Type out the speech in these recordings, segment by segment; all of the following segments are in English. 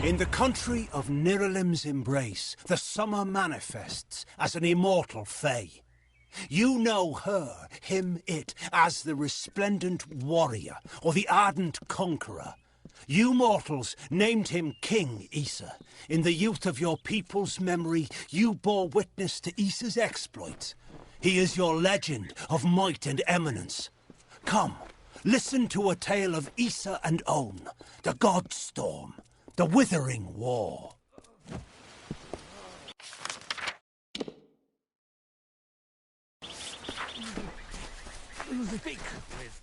In the country of Niralim's embrace, the summer manifests as an immortal fae. You know her, him, it, as the resplendent warrior, or the ardent conqueror. You mortals named him King Issa. In the youth of your people's memory, you bore witness to Issa's exploits. He is your legend of might and eminence. Come, listen to a tale of Issa and On, the God Storm, the Withering War. Speak with...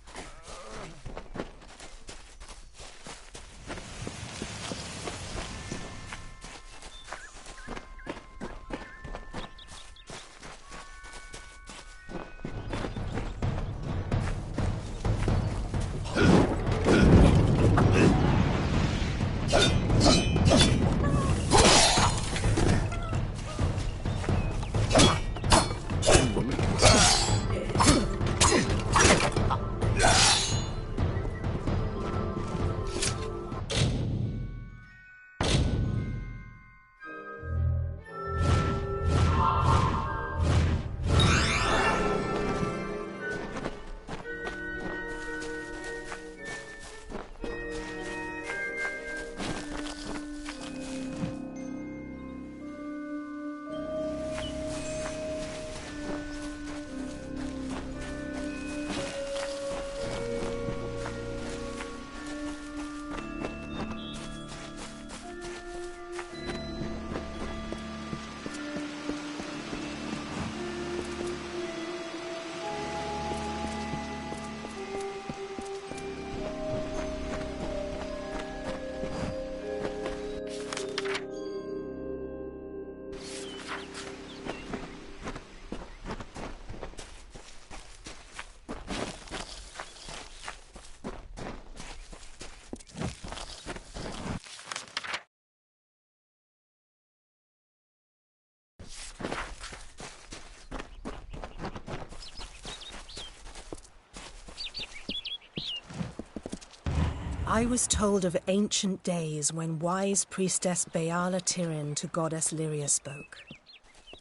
I was told of ancient days when wise priestess Beala Tirin to goddess Lyria spoke.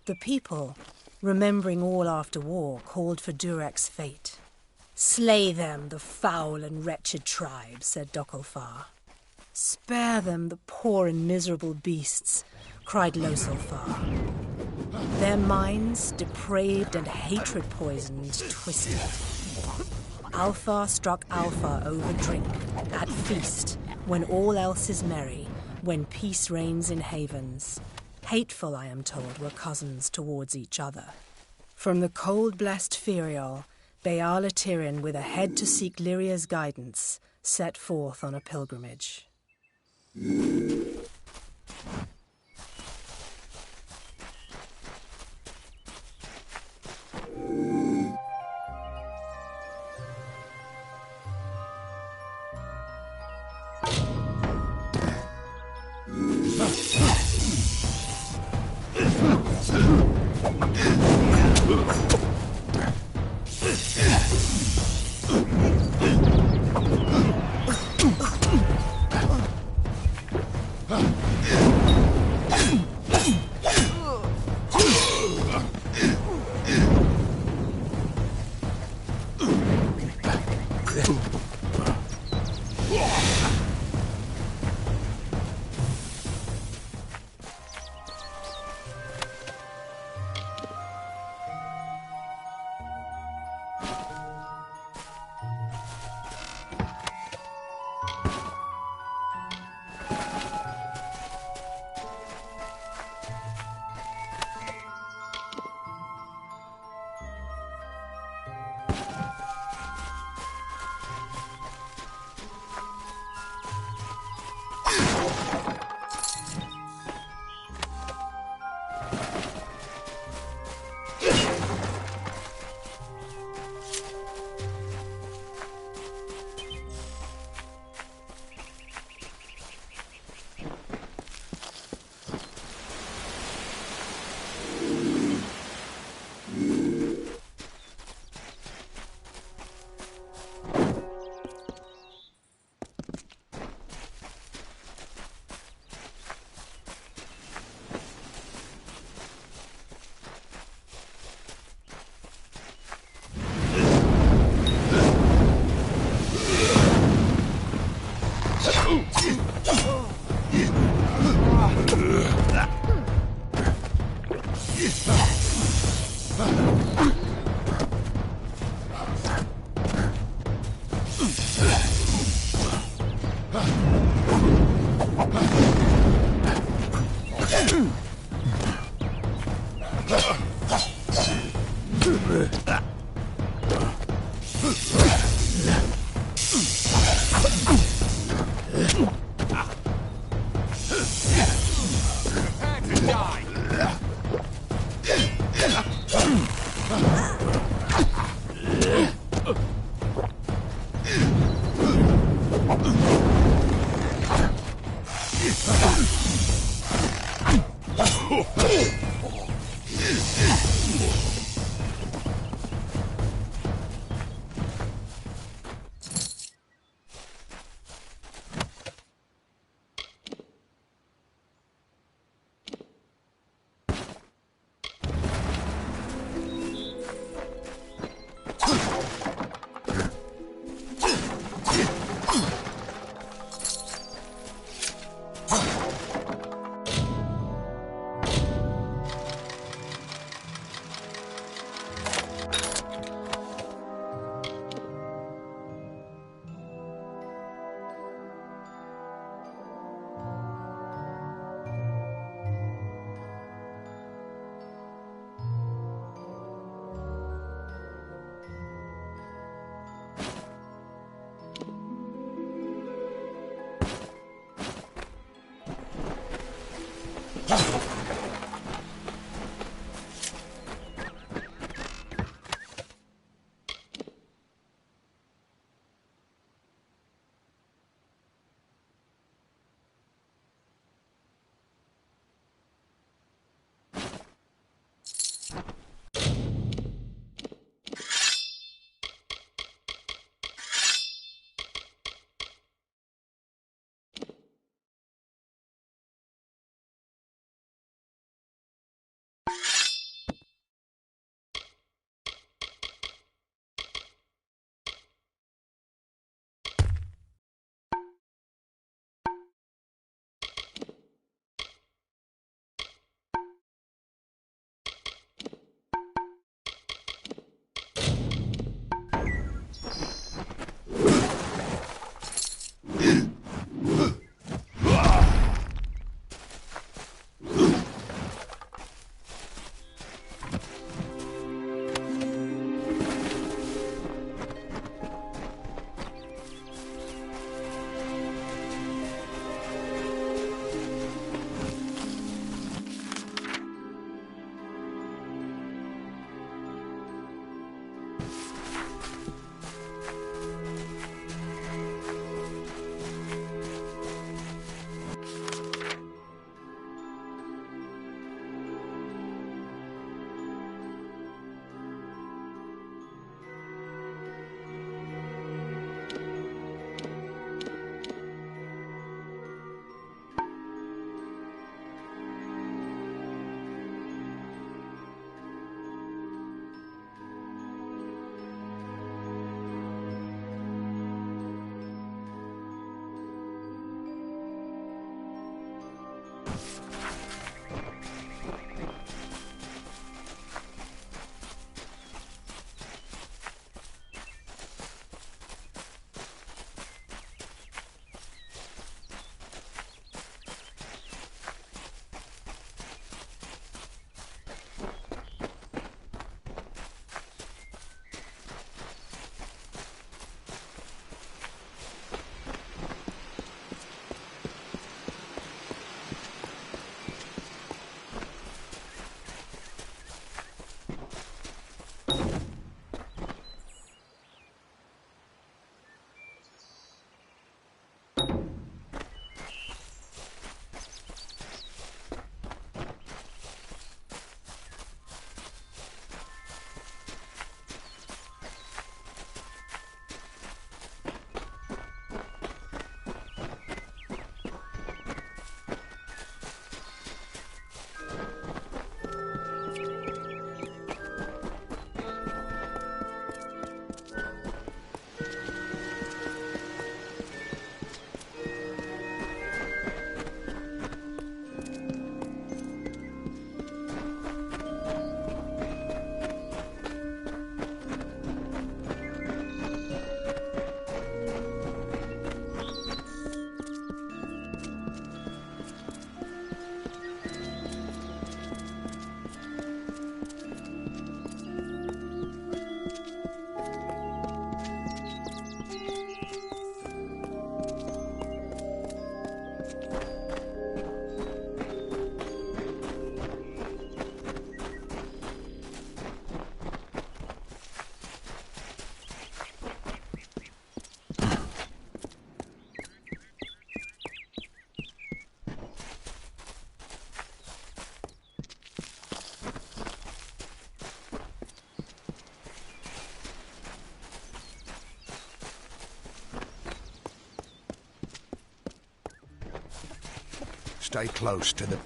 The people, remembering all after war, called for Durek's fate. "Slay them, the foul and wretched tribe," said Dokalfar. "Spare them, the poor and miserable beasts," cried Losalfar. Their minds, depraved and hatred-poisoned, twisted. Alfar struck Alfar over drink, at feast, when all else is merry, when peace reigns in havens. Hateful, I am told, were cousins towards each other. From the cold-blessed Ferial, Beala Tirin, with a head to seek Lyria's guidance, set forth on a pilgrimage. Huh. stay close to the...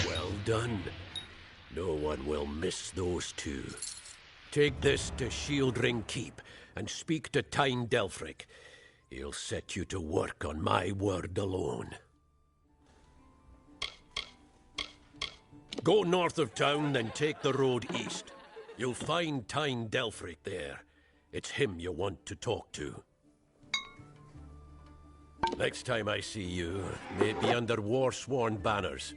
Well done. No one will miss those two. Take this to Shieldring Keep and speak to Tyne Delphric. He'll set you to work on my word alone. Go north of town, then take the road east. You'll find Tyne Delphric there. It's him you want to talk to. Next time I see you, may it be under war-sworn banners.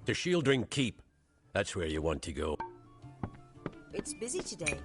To Shieldring Keep. That's where you want to go. It's busy today.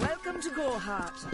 Welcome to Gorehart.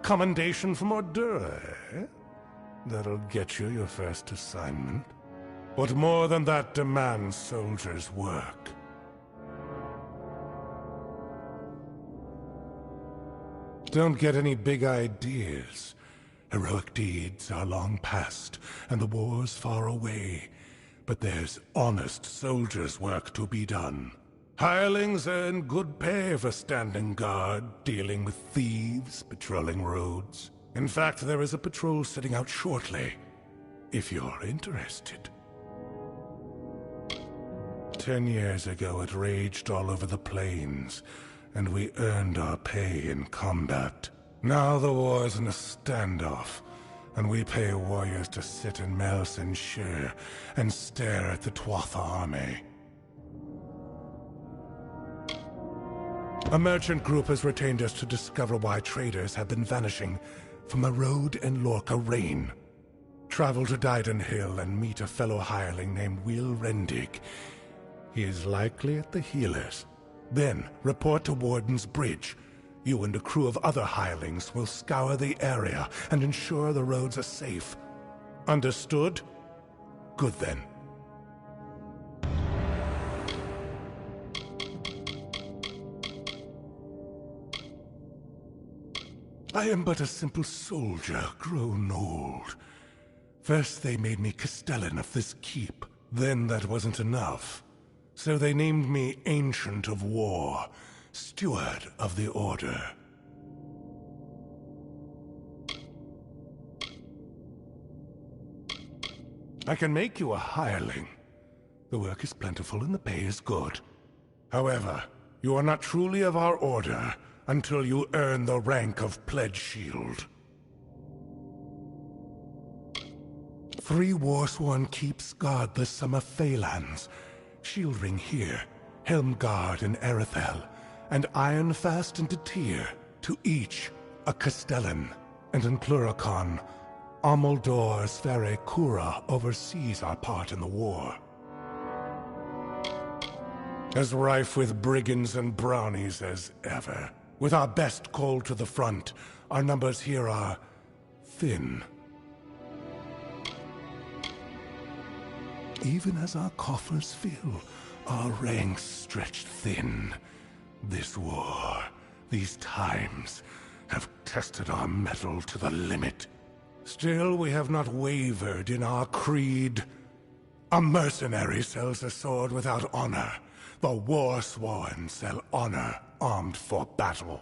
Commendation from Ordura, eh? That'll get you your first assignment. But more than that demands soldiers' work. Don't get any big ideas. Heroic deeds are long past, and the war's far away. But there's honest soldiers' work to be done. Hirelings earn good pay for standing guard, dealing with thieves, patrolling roads. In fact, there is a patrol setting out shortly, if you're interested. 10 years ago, it raged all over the plains, and we earned our pay in combat. Now the war's in a standoff, and we pay warriors to sit in Melson Shire and stare at the Tuatha army. A merchant group has retained us to discover why traders have been vanishing from a road in Lorca Rain. Travel to Dyden Hill and meet a fellow hireling named Will Rendig. He is likely at the healers. Then report to Warden's Bridge. You and a crew of other hirelings will scour the area and ensure the roads are safe. Understood? Good then. I am but a simple soldier, grown old. First they made me Castellan of this keep. Then that wasn't enough. So they named me Ancient of War, Steward of the Order. I can make you a hireling. The work is plentiful and the pay is good. However, you are not truly of our order until you earn the rank of Pledge Shield. 3 Warsworn keeps guard the Summer Phalanx. Shieldring here, Helmguard in Erethel, and Ironfast in Detir, to each a Castellan. And in Pluricon, Amalur Sverre Kura oversees our part in the war. As rife with brigands and brownies as ever. With our best called to the front, our numbers here are thin. Even as our coffers fill, our ranks stretched thin. This war, these times, have tested our mettle to the limit. Still, we have not wavered in our creed. A mercenary sells a sword without honor. The Warsworn sell honor armed for battle.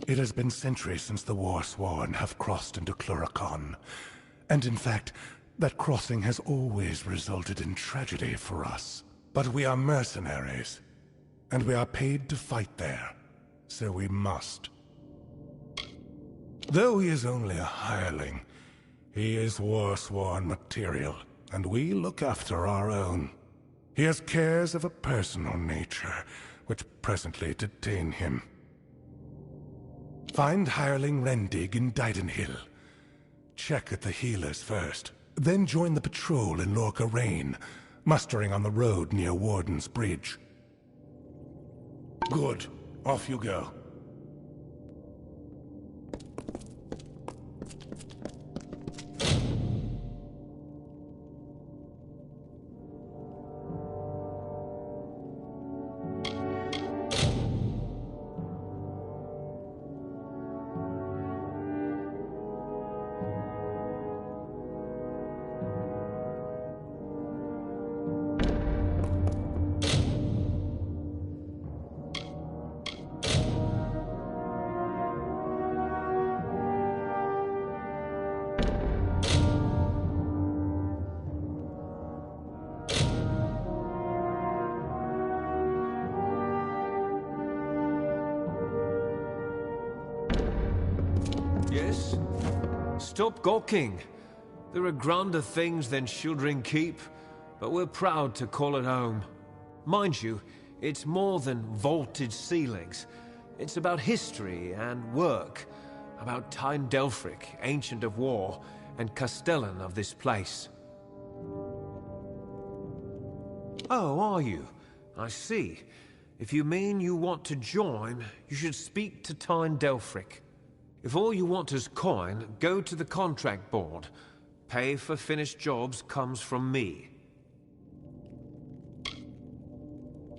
It has been centuries since the Warsworn have crossed into Cluricon. And in fact, that crossing has always resulted in tragedy for us. But we are mercenaries, and we are paid to fight there, so we must. Though he is only a hireling, he is Warsworn material, and we look after our own. He has cares of a personal nature, which presently detain him. Find hireling Rendig in Dyden Hill. Check at the healers first, then join the patrol in Lorca Rain, mustering on the road near Warden's Bridge. Good. Off you go. Yes? Stop gawking. There are grander things than Shieldring Keep, but we're proud to call it home. Mind you, it's more than vaulted ceilings. It's about history and work, about Tyne Delphric, Ancient of War, and Castellan of this place. Oh, are you? I see. If you mean you want to join, you should speak to Tyne Delphric. If all you want is coin, go to the contract board. Pay for finished jobs comes from me.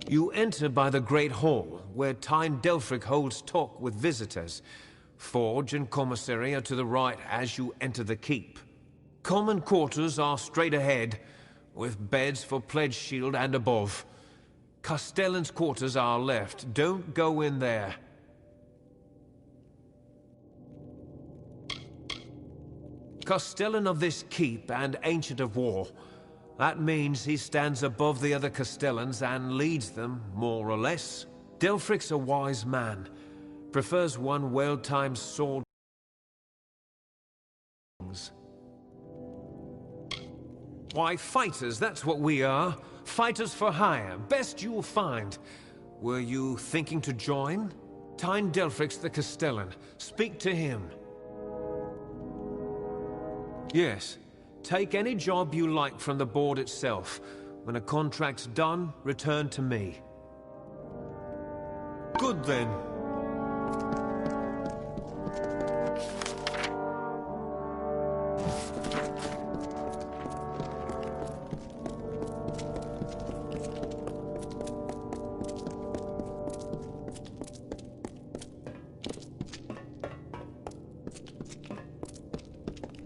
You enter by the Great Hall, where Tyne Delphric holds talk with visitors. Forge and commissary are to the right as you enter the keep. Common quarters are straight ahead, with beds for Pledge Shield and above. Castellan's quarters are left. Don't go in there. Castellan of this keep and Ancient of War. That means he stands above the other Castellans and leads them, more or less. Delphric's a wise man. Prefers one well-timed sword. Why, fighters, that's what we are. Fighters for hire. Best you'll find. Were you thinking to join? Tyne Delphric's the Castellan. Speak to him. Yes. Take any job you like from the board itself. When a contract's done, return to me. Good then.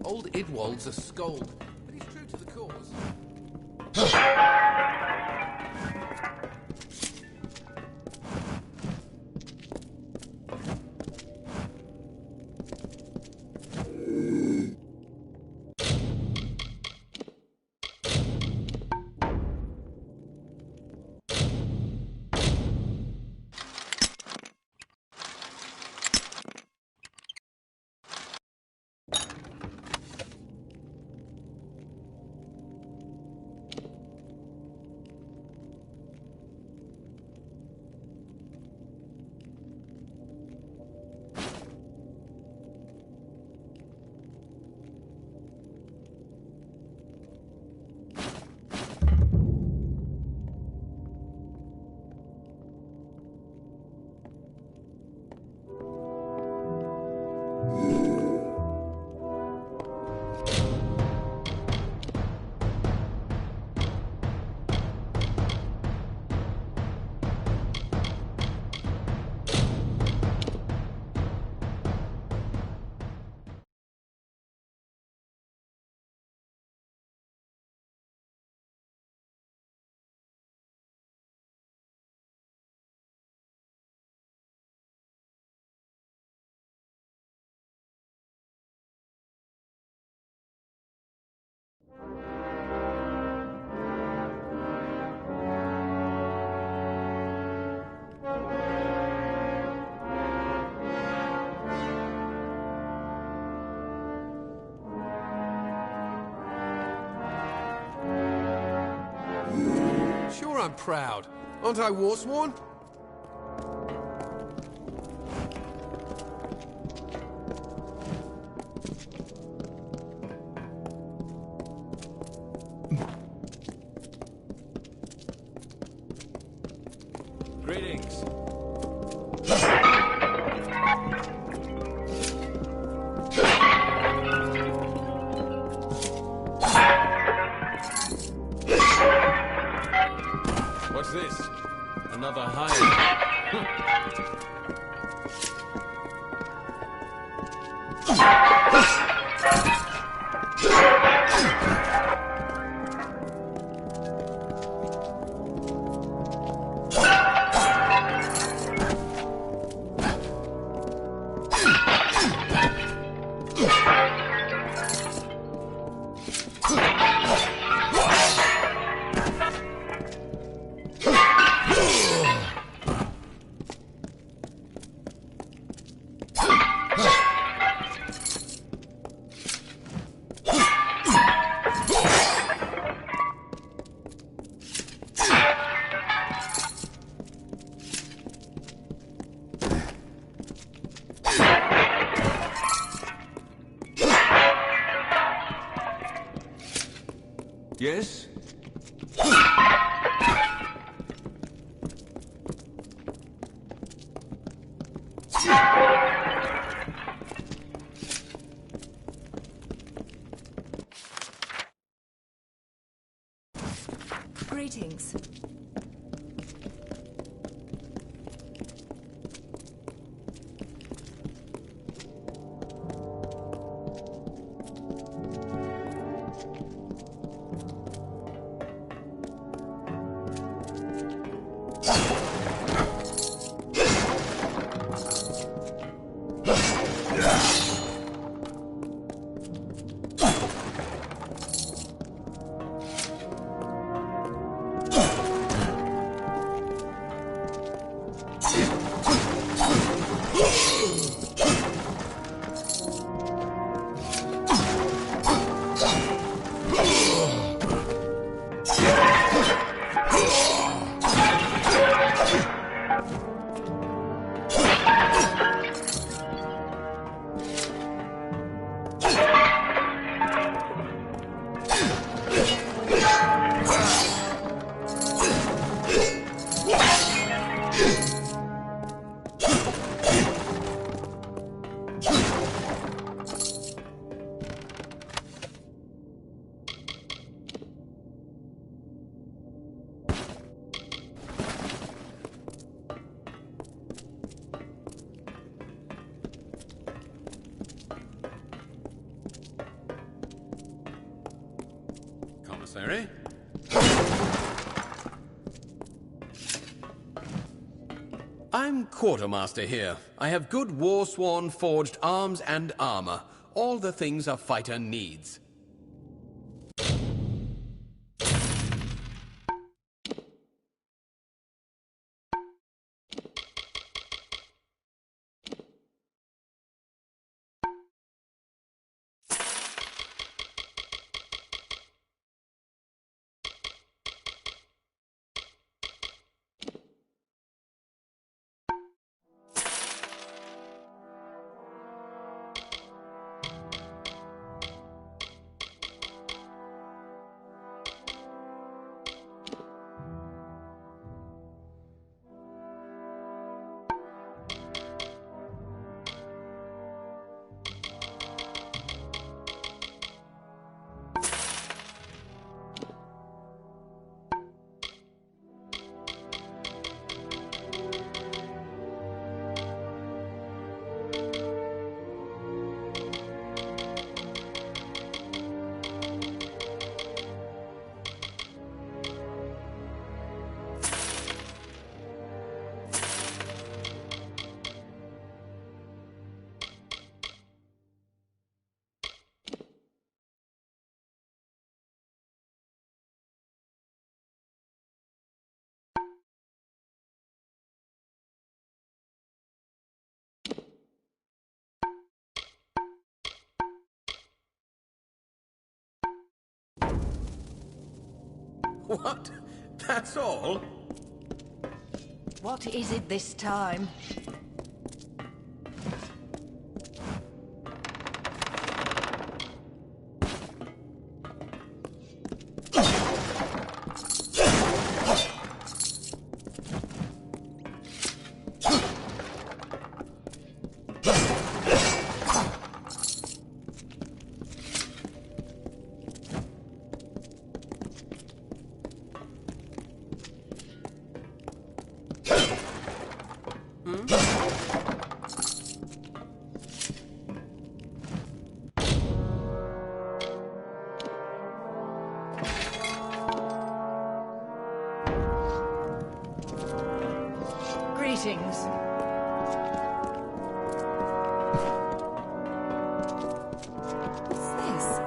Old Idwald's a scold, but he's true to the cause. Sure I'm proud. Aren't I warsworn? Greetings. What's this? Another hire? Yes? Greetings. Commissary? I'm quartermaster here. I have good war-sworn forged arms and armor. All the things a fighter needs. What? That's all? What is it this time? Greetings. What's this?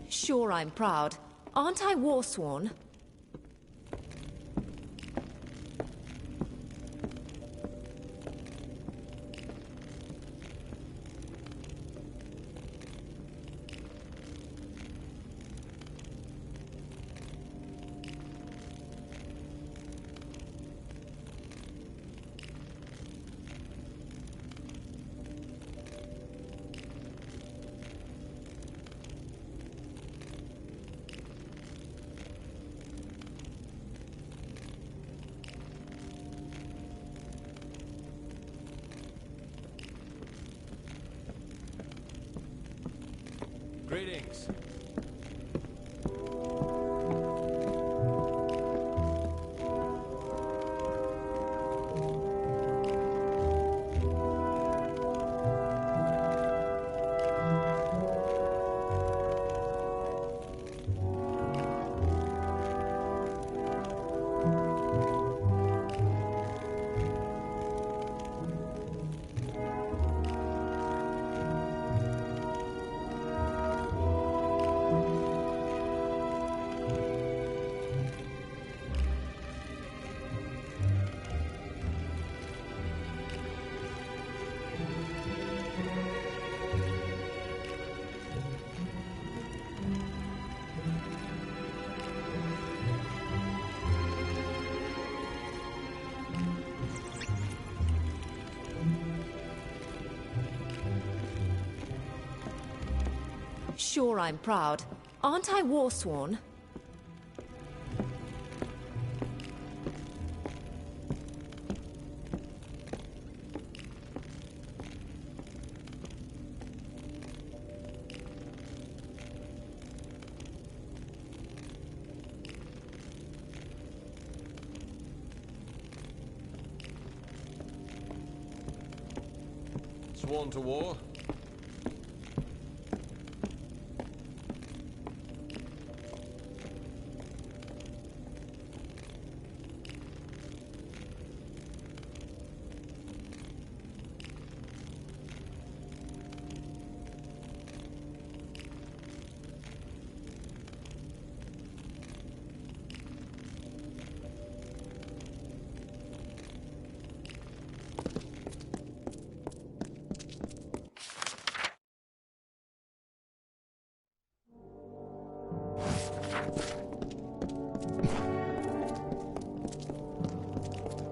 Sure, I'm proud. Aren't I war-sworn? Greetings. Sure, I'm proud. Aren't I warsworn? Sworn to war?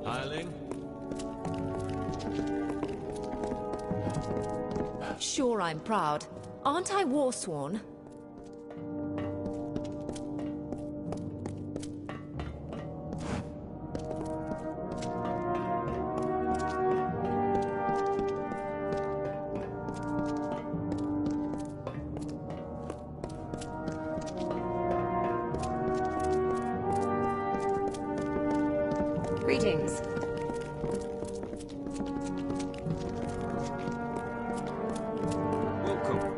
Hireling? Sure, I'm proud. Aren't I warsworn? Greetings. Welcome.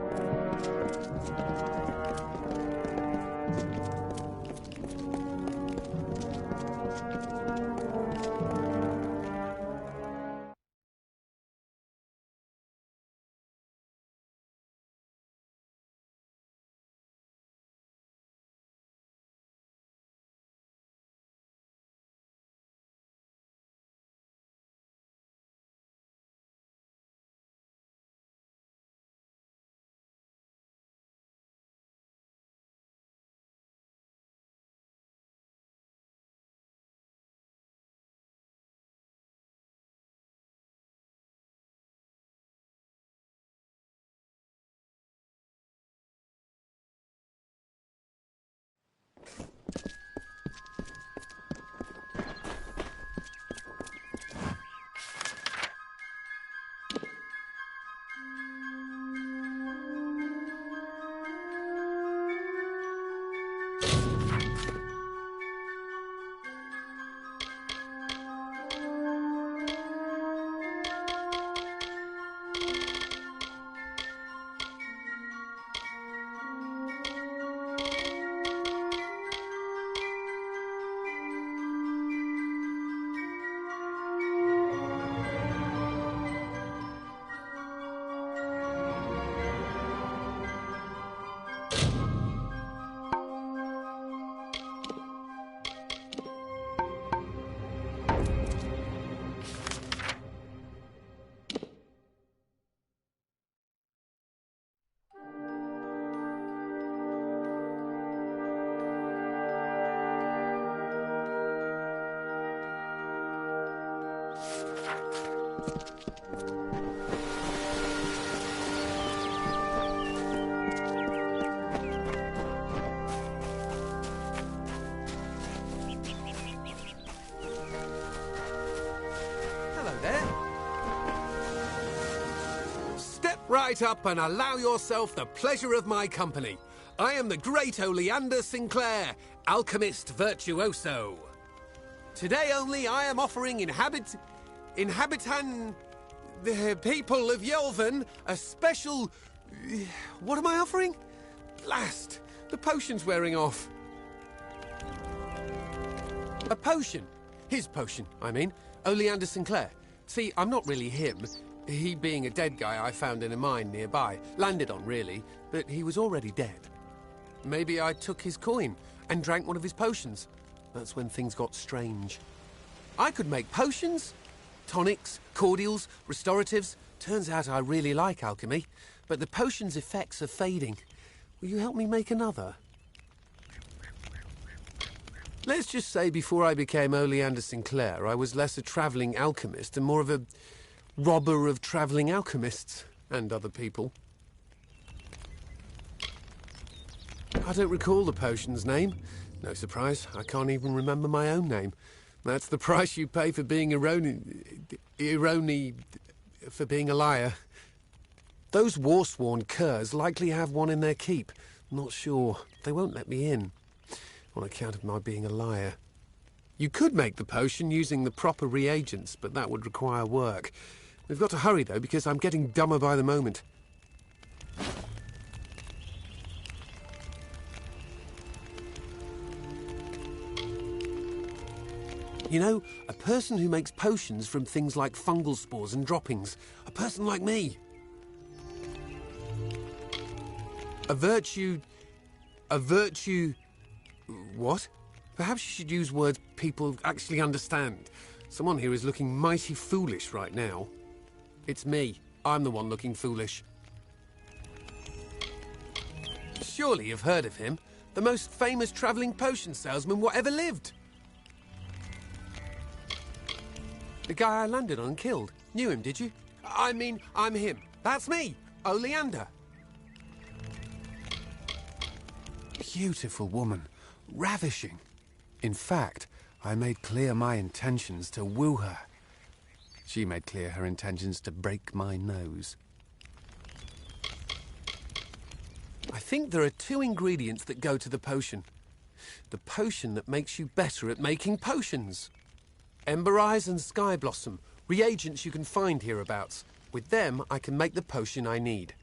right up and allow yourself the pleasure of my company. I am the great Oleander Sinclair, alchemist virtuoso. Today only I am offering the people of Yelvan a special... What am I offering? Blast! The potion's wearing off. A potion. His potion, I mean. Oleander Sinclair. See, I'm not really him. He being a dead guy I found in a mine nearby. Landed on, really, but he was already dead. Maybe I took his coin and drank one of his potions. That's when things got strange. I could make potions, tonics, cordials, restoratives. Turns out I really like alchemy, but the potion's effects are fading. Will you help me make another? Let's just say before I became Oleander Sinclair, I was less a travelling alchemist and more of a robber of travelling alchemists and other people. I don't recall the potion's name. No surprise, I can't even remember my own name. That's the price you pay for being for being a liar. Those Warsworn curs likely have one in their keep. Not sure. They won't let me in, on account of my being a liar. You could make the potion using the proper reagents, but that would require work. We've got to hurry, though, because I'm getting dumber by the moment. You know, a person who makes potions from things like fungal spores and droppings. A person like me. A virtue... What? Perhaps you should use words people actually understand. Someone here is looking mighty foolish right now. It's me. I'm the one looking foolish. Surely you've heard of him. The most famous travelling potion salesman whatever lived. The guy I landed on and killed. Knew him, did you? I mean, I'm him. That's me, Oleander. Beautiful woman. Ravishing. In fact, I made clear my intentions to woo her. She made clear her intentions to break my nose. I think there are two ingredients that go to the potion. The potion that makes you better at making potions. Ember Eyes and Sky Blossom, reagents you can find hereabouts. With them, I can make the potion I need.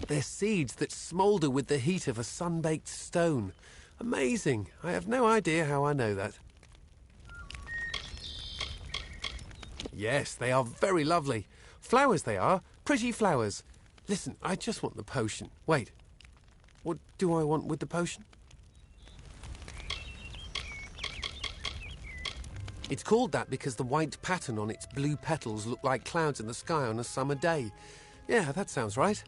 They're seeds that smoulder with the heat of a sun-baked stone. Amazing. I have no idea how I know that. Yes, they are very lovely. Flowers they are. Pretty flowers. Listen, I just want the potion. Wait. What do I want with the potion? It's called that because the white pattern on its blue petals look like clouds in the sky on a summer day. Yeah, that sounds right.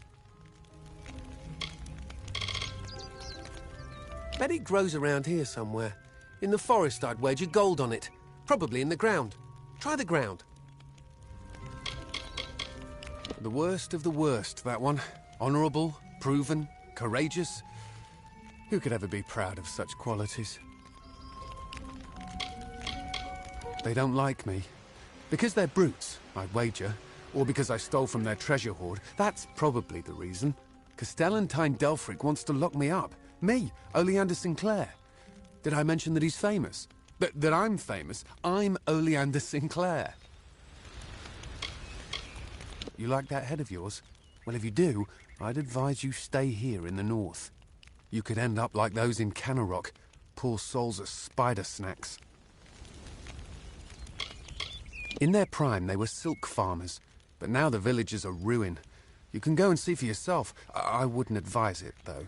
Bet it grows around here somewhere. In the forest, I'd wager gold on it. Probably in the ground. Try the ground. The worst of the worst, that one. Honourable, proven, courageous. Who could ever be proud of such qualities? They don't like me. Because they're brutes, I'd wager. Or because I stole from their treasure hoard. That's probably the reason. Castellan Delphric wants to lock me up. Me, Oleander Sinclair. Did I mention that he's famous? That I'm famous? I'm Oleander Sinclair. You like that head of yours? Well, if you do, I'd advise you stay here in the north. You could end up like those in Canarok. Poor souls are spider snacks. In their prime, they were silk farmers. But now the villages are ruin. You can go and see for yourself. I wouldn't advise it, though.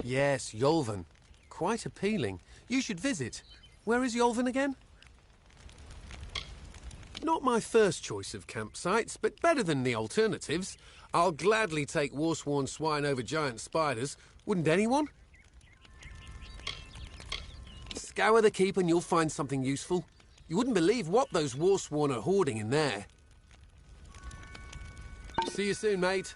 Yes, Yolvan. Quite appealing. You should visit. Where is Yolvan again? Not my first choice of campsites, but better than the alternatives. I'll gladly take Warsworn swine over giant spiders. Wouldn't anyone? Scour the keep and you'll find something useful. You wouldn't believe what those Warsworn are hoarding in there. See you soon, mate.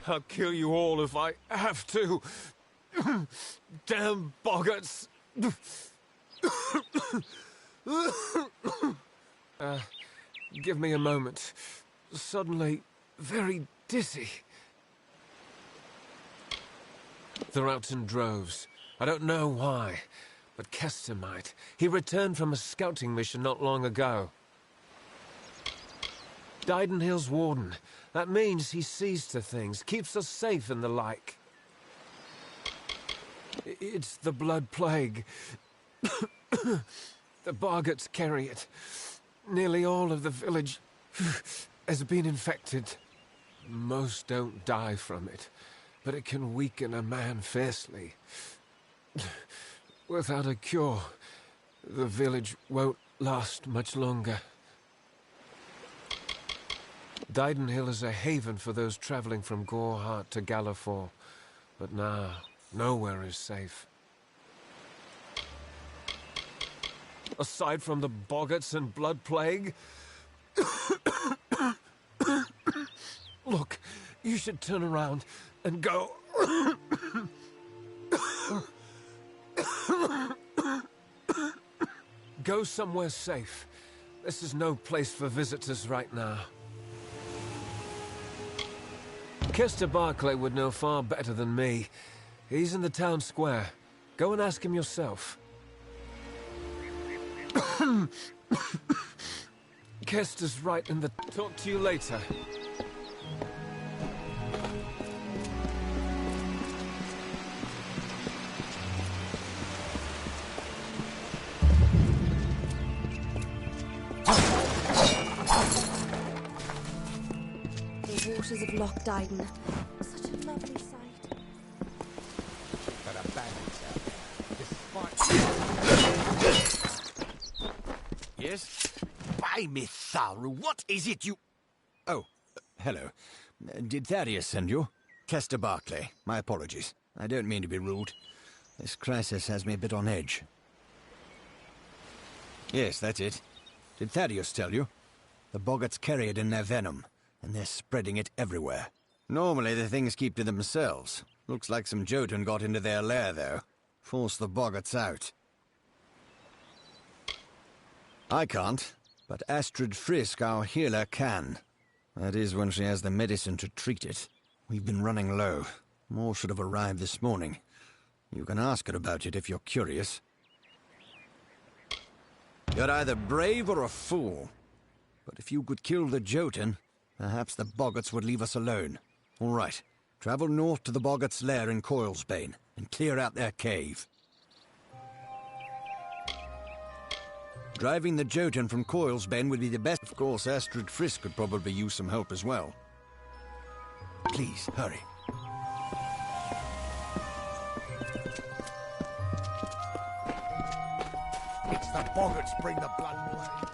I'll kill you all if I have to. Damn boggarts. Give me a moment. Suddenly, very dizzy. They're out in droves. I don't know why, but Kester might. He returned from a scouting mission not long ago. Didenhill's warden. That means he sees to things, keeps us safe and the like. It's the blood plague. The Bargats carry it. Nearly all of the village has been infected. Most don't die from it, but it can weaken a man fiercely. Without a cure, the village won't last much longer. Didenhill is a haven for those traveling from Gorehart to Galliford, but now, nowhere is safe. Aside from the boggarts and blood plague? Look, you should turn around and go. Go somewhere safe. This is no place for visitors right now. Kester Barclay would know far better than me. He's in the town square. Go and ask him yourself. Kester's right in the... Talk to you later. The waters of Loch Dyden. Such a lovely sight. But a bandits out there. Despite... Yes? By me, Tharu, what is it you... Oh, hello. Did Thaddeus send you? Kester Barclay. My apologies. I don't mean to be rude. This crisis has me a bit on edge. Yes, that's it. Did Thaddeus tell you? The boggarts carry it in their venom, and they're spreading it everywhere. Normally the things keep to themselves. Looks like some Jotun got into their lair, though. Forced the boggarts out. I can't, but Astrid Frisk, our healer, can. That is when she has the medicine to treat it. We've been running low. More should have arrived this morning. You can ask her about it if you're curious. You're either brave or a fool. But if you could kill the Jotun, perhaps the boggarts would leave us alone. All right, travel north to the boggarts' lair in Coilsbane and clear out their cave. Driving the Jotun from Coilsbane would be the best. Of course, Astrid Frisk could probably use some help as well. Please, hurry. It's The boggarts bring the blood plague.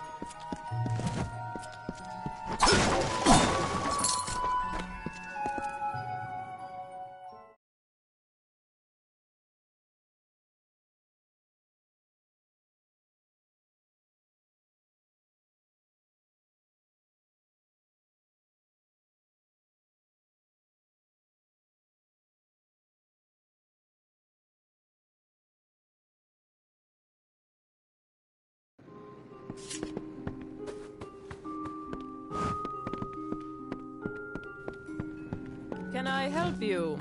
Can I help you?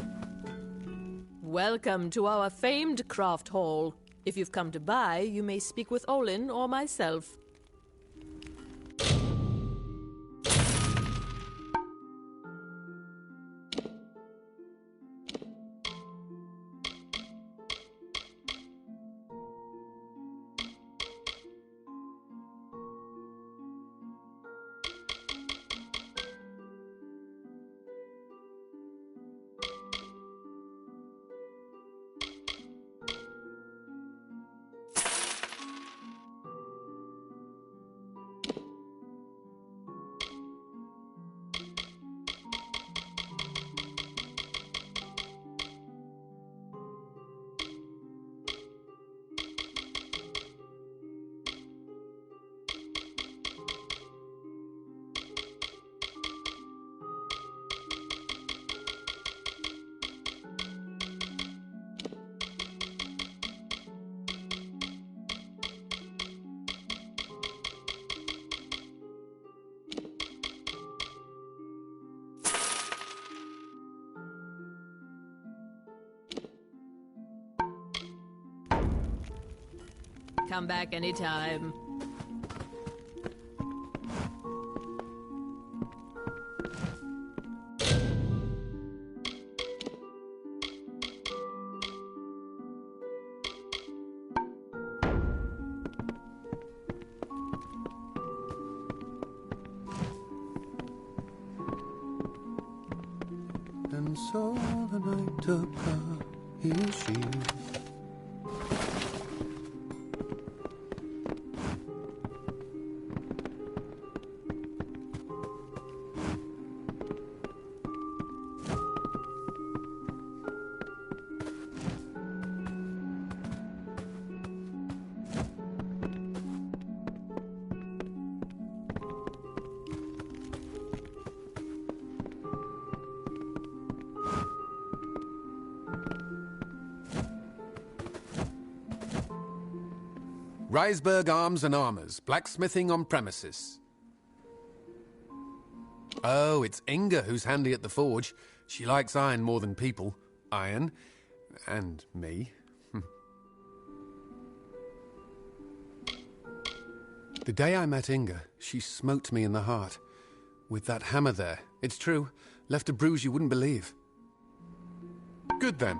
Welcome to our famed craft hall. If you've come to buy, you may speak with Olin or myself. Come back anytime. And so the knight took his shield. Reisberg Arms and Armours, blacksmithing on premises. Oh, it's Inga who's handy at the forge. She likes iron more than people. Iron. And me. The day I met Inga, she smote me in the heart. With that hammer there. It's true. Left a bruise you wouldn't believe. Good then.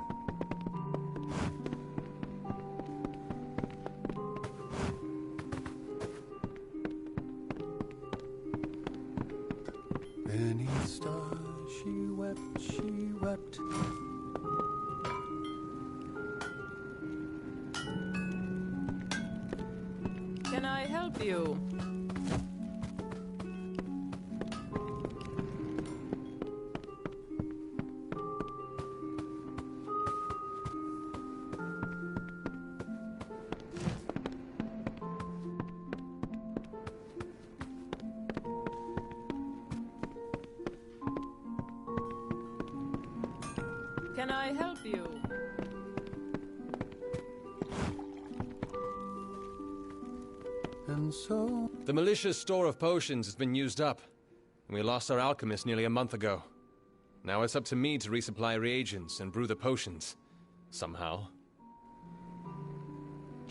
Beneath stars she wept, she wept. Can I help you? Can I help you? And so... The militia's store of potions has been used up, and we lost our alchemist nearly a month ago. Now it's up to me to resupply reagents and brew the potions. Somehow.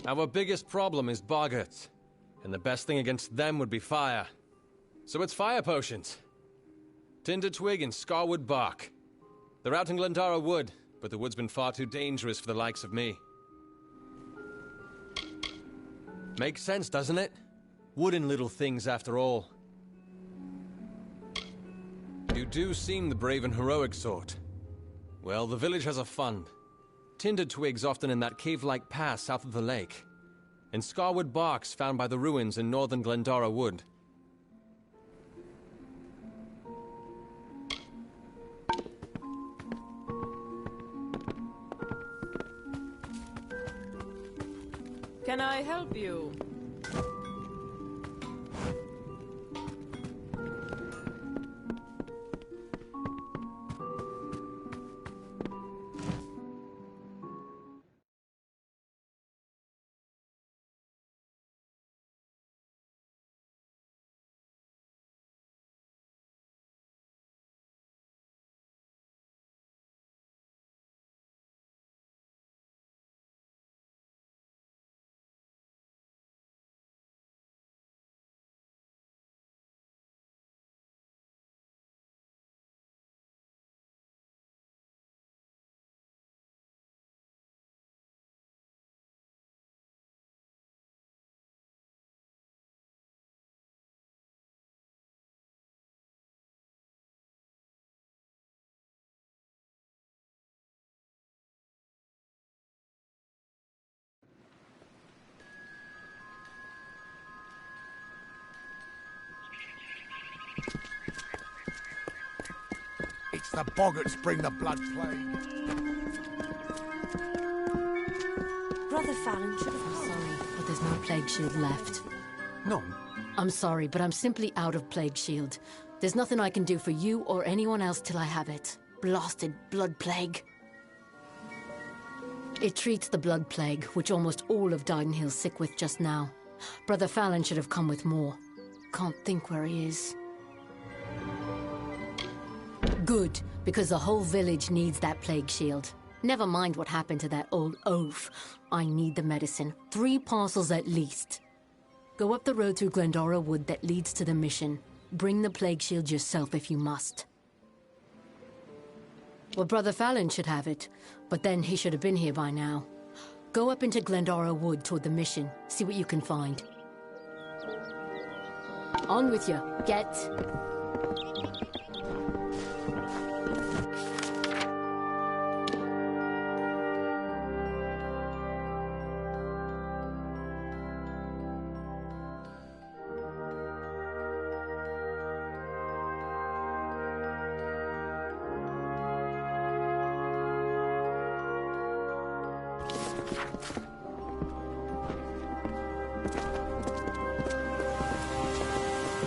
Our biggest problem is boggarts, and the best thing against them would be fire. So it's fire potions. Tinder twig and scarwood bark. They're out in Glendara Wood, but the wood's been far too dangerous for the likes of me. Makes sense, doesn't it? Wooden little things, after all. You do seem the brave and heroic sort. Well, the village has a fund. Tinder twigs often in that cave-like pass south of the lake. in Scarwood barks found by the ruins in northern Glendara Wood. Can I help you? It's the boggarts bring the blood plague. Brother Fallon should have come. Sorry, but there's no plague shield left. None? I'm sorry, but I'm simply out of plague shield. There's nothing I can do for you or anyone else till I have it. Blasted blood plague. It treats the blood plague, which almost all of Didenhill's sick with just now. Brother Fallon should have come with more. Can't think where he is. Good, because the whole village needs that plague shield. Never mind what happened to that old oaf. I need the medicine. 3 parcels at least. Go up the road through Glendara Wood that leads to the mission. Bring the plague shield yourself if you must. Well, Brother Fallon should have it, but then he should have been here by now. Go up into Glendara Wood toward the mission. See what you can find. On with you. Get...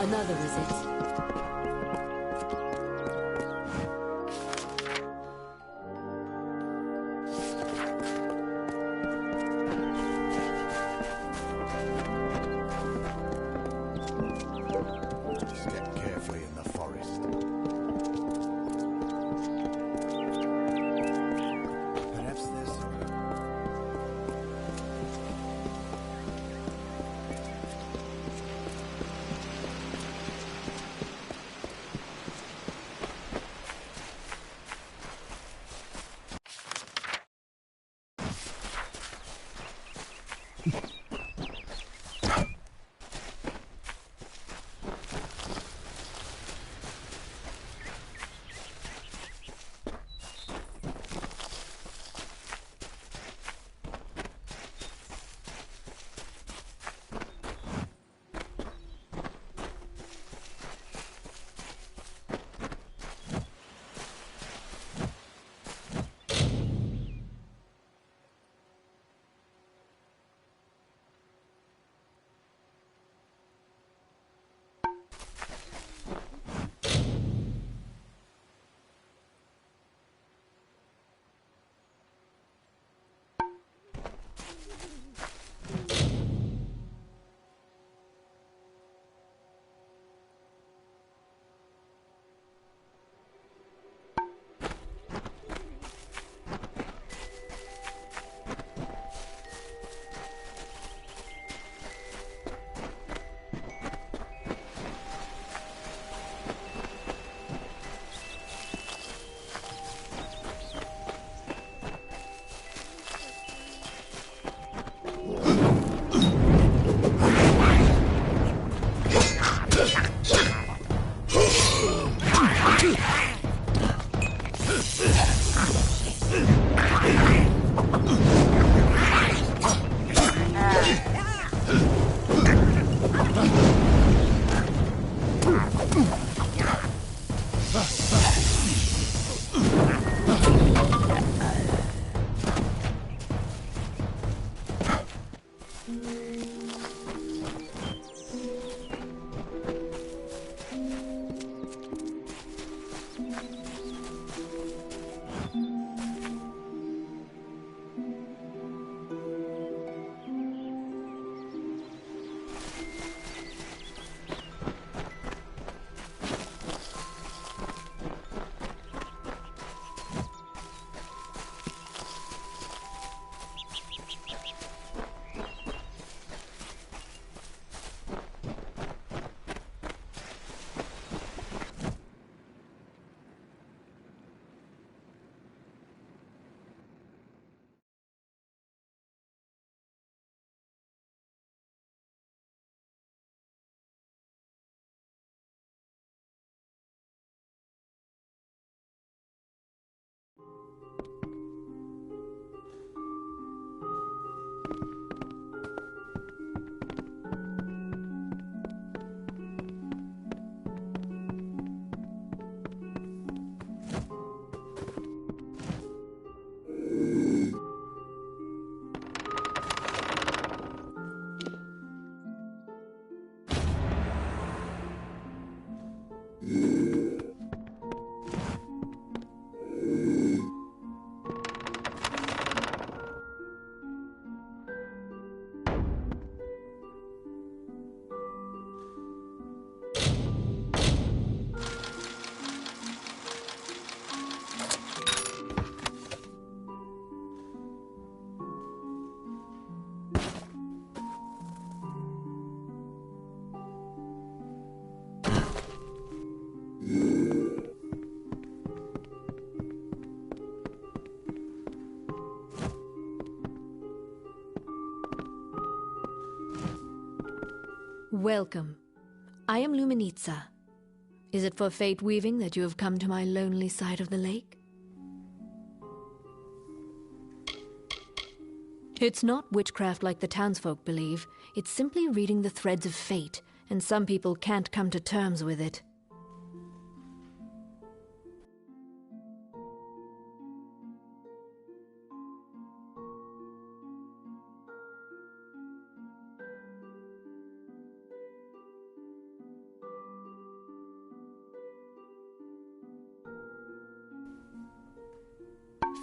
Another visit. Step carefully in the forest. Perhaps there's... Welcome. I am Luminitza. Is it for fate weaving that you have come to my lonely side of the lake? It's not witchcraft like the townsfolk believe. It's simply reading the threads of fate, and some people can't come to terms with it.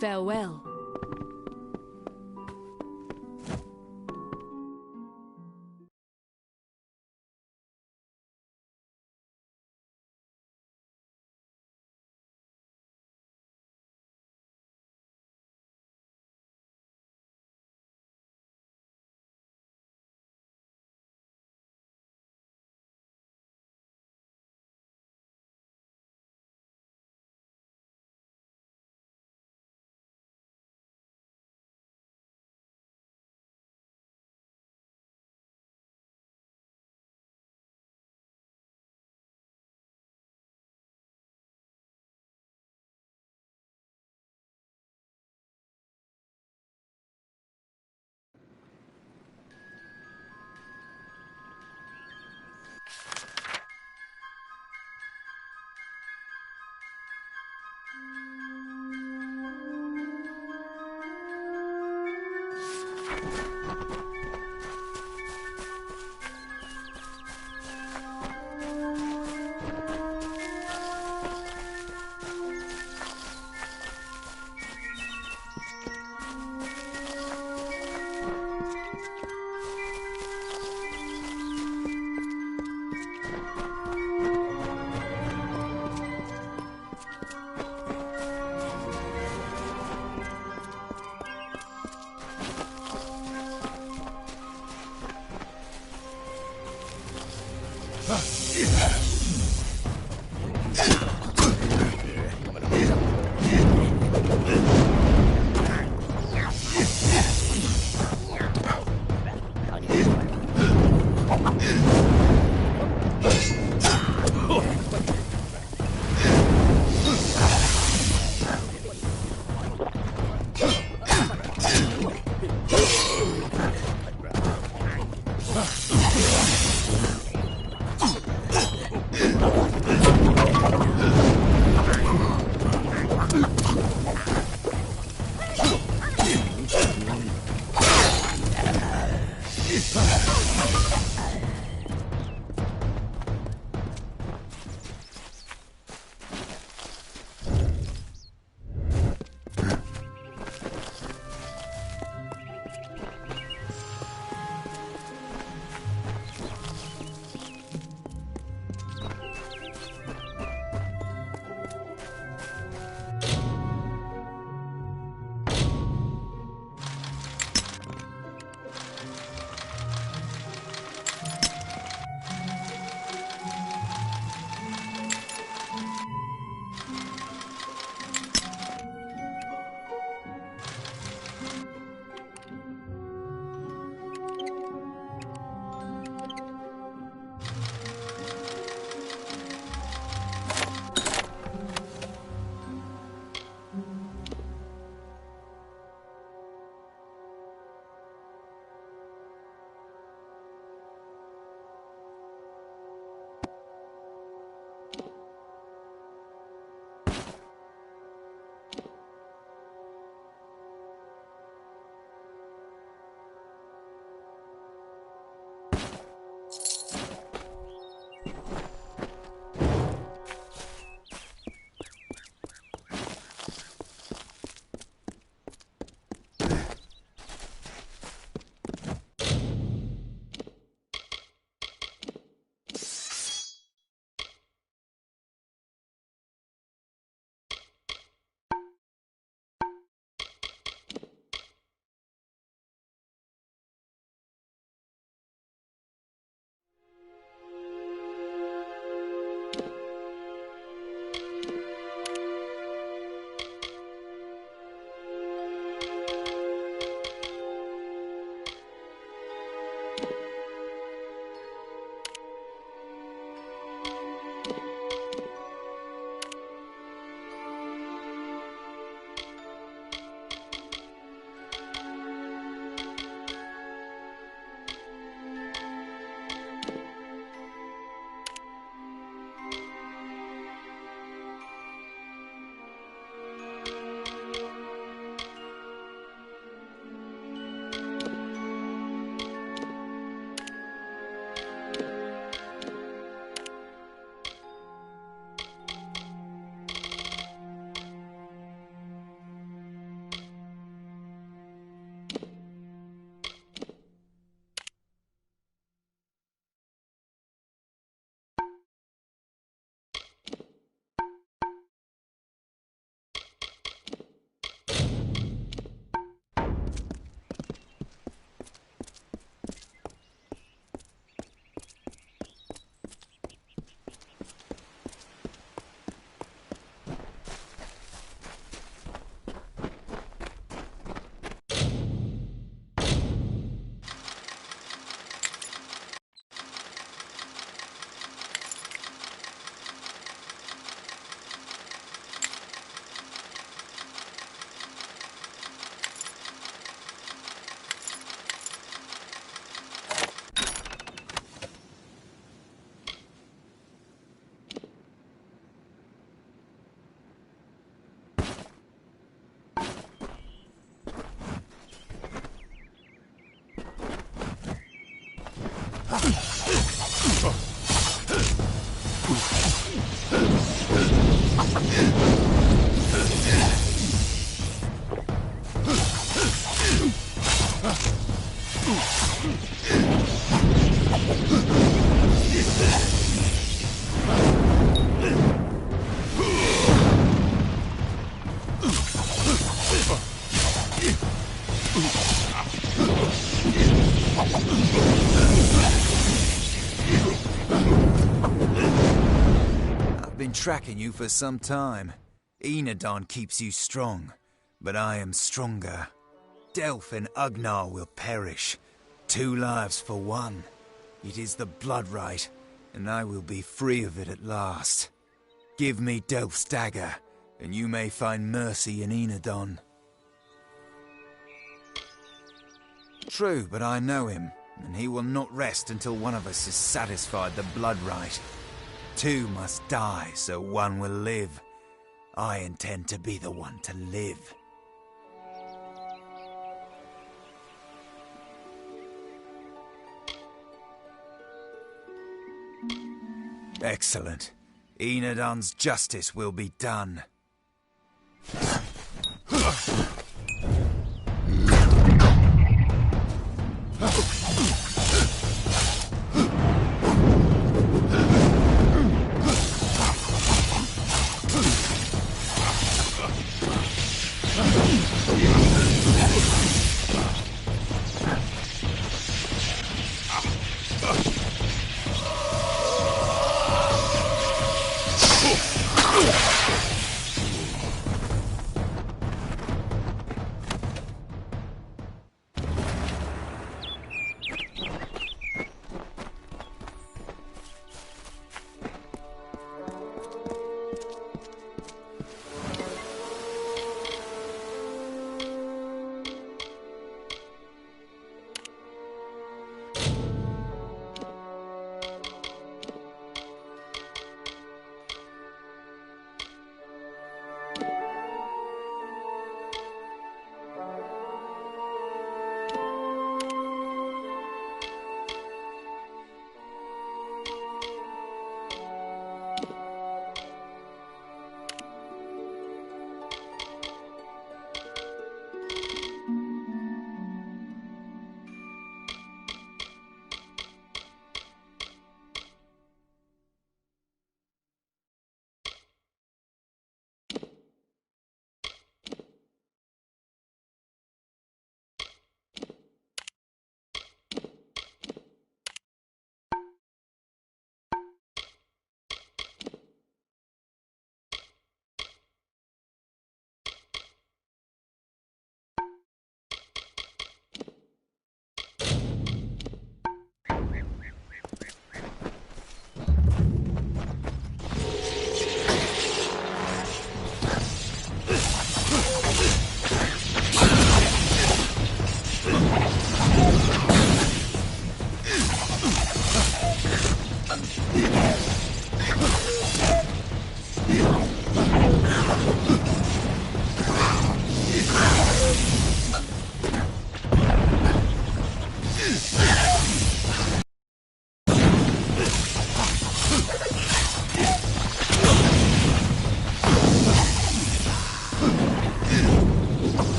Farewell. I've been tracking you for some time. Enadon keeps you strong, but I am stronger. Delph and Ugnar will perish. 2 lives for 1. It is the blood right, and I will be free of it at last. Give me Delph's dagger, and you may find mercy in Enadon. True, but I know him, and he will not rest until one of us has satisfied the blood right. 2 must die, so 1 will live. I intend to be the one to live. Excellent. Enadon's justice will be done.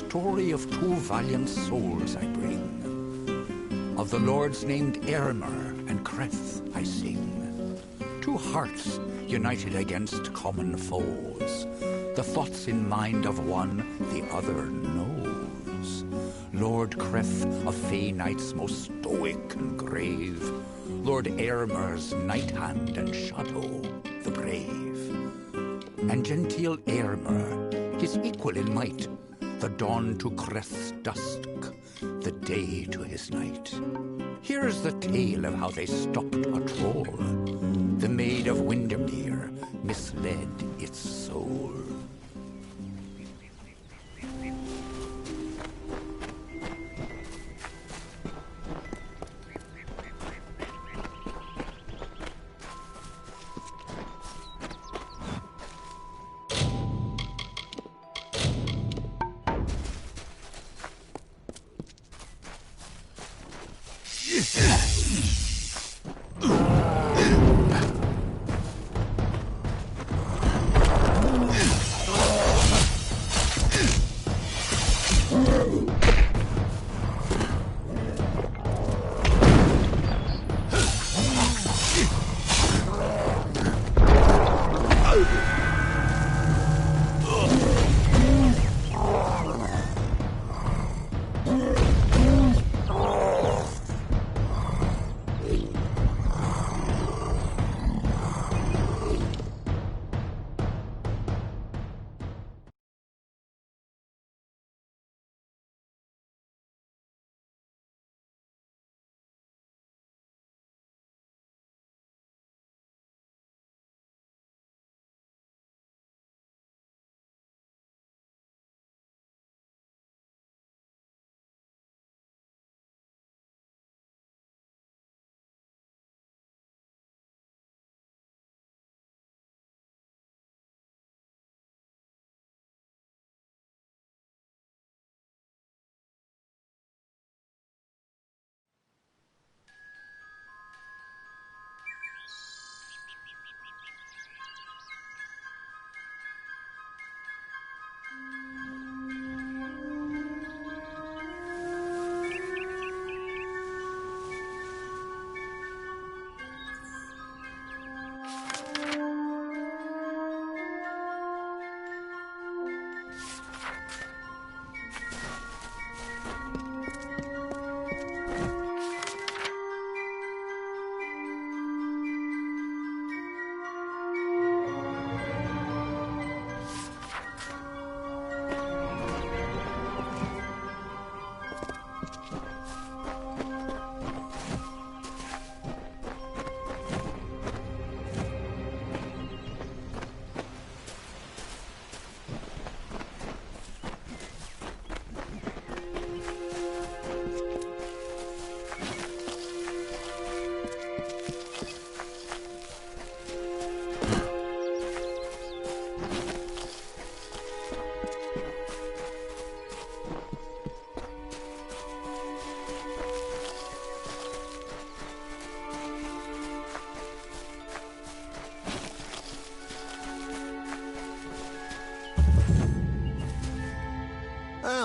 story of two valiant souls I bring. Of the lords named Aylmer and Creth I sing. Two hearts united against common foes. The thoughts in mind of one the other knows. Lord Creth, of Fey knights most stoic and grave. Lord Aylmer's knight hand and shadow, the brave. And genteel Aylmer, his equal in might, the dawn to Creth's dusk, the day to his night. Here's the tale of how they stopped a troll. The maid of Windermere misled its soul.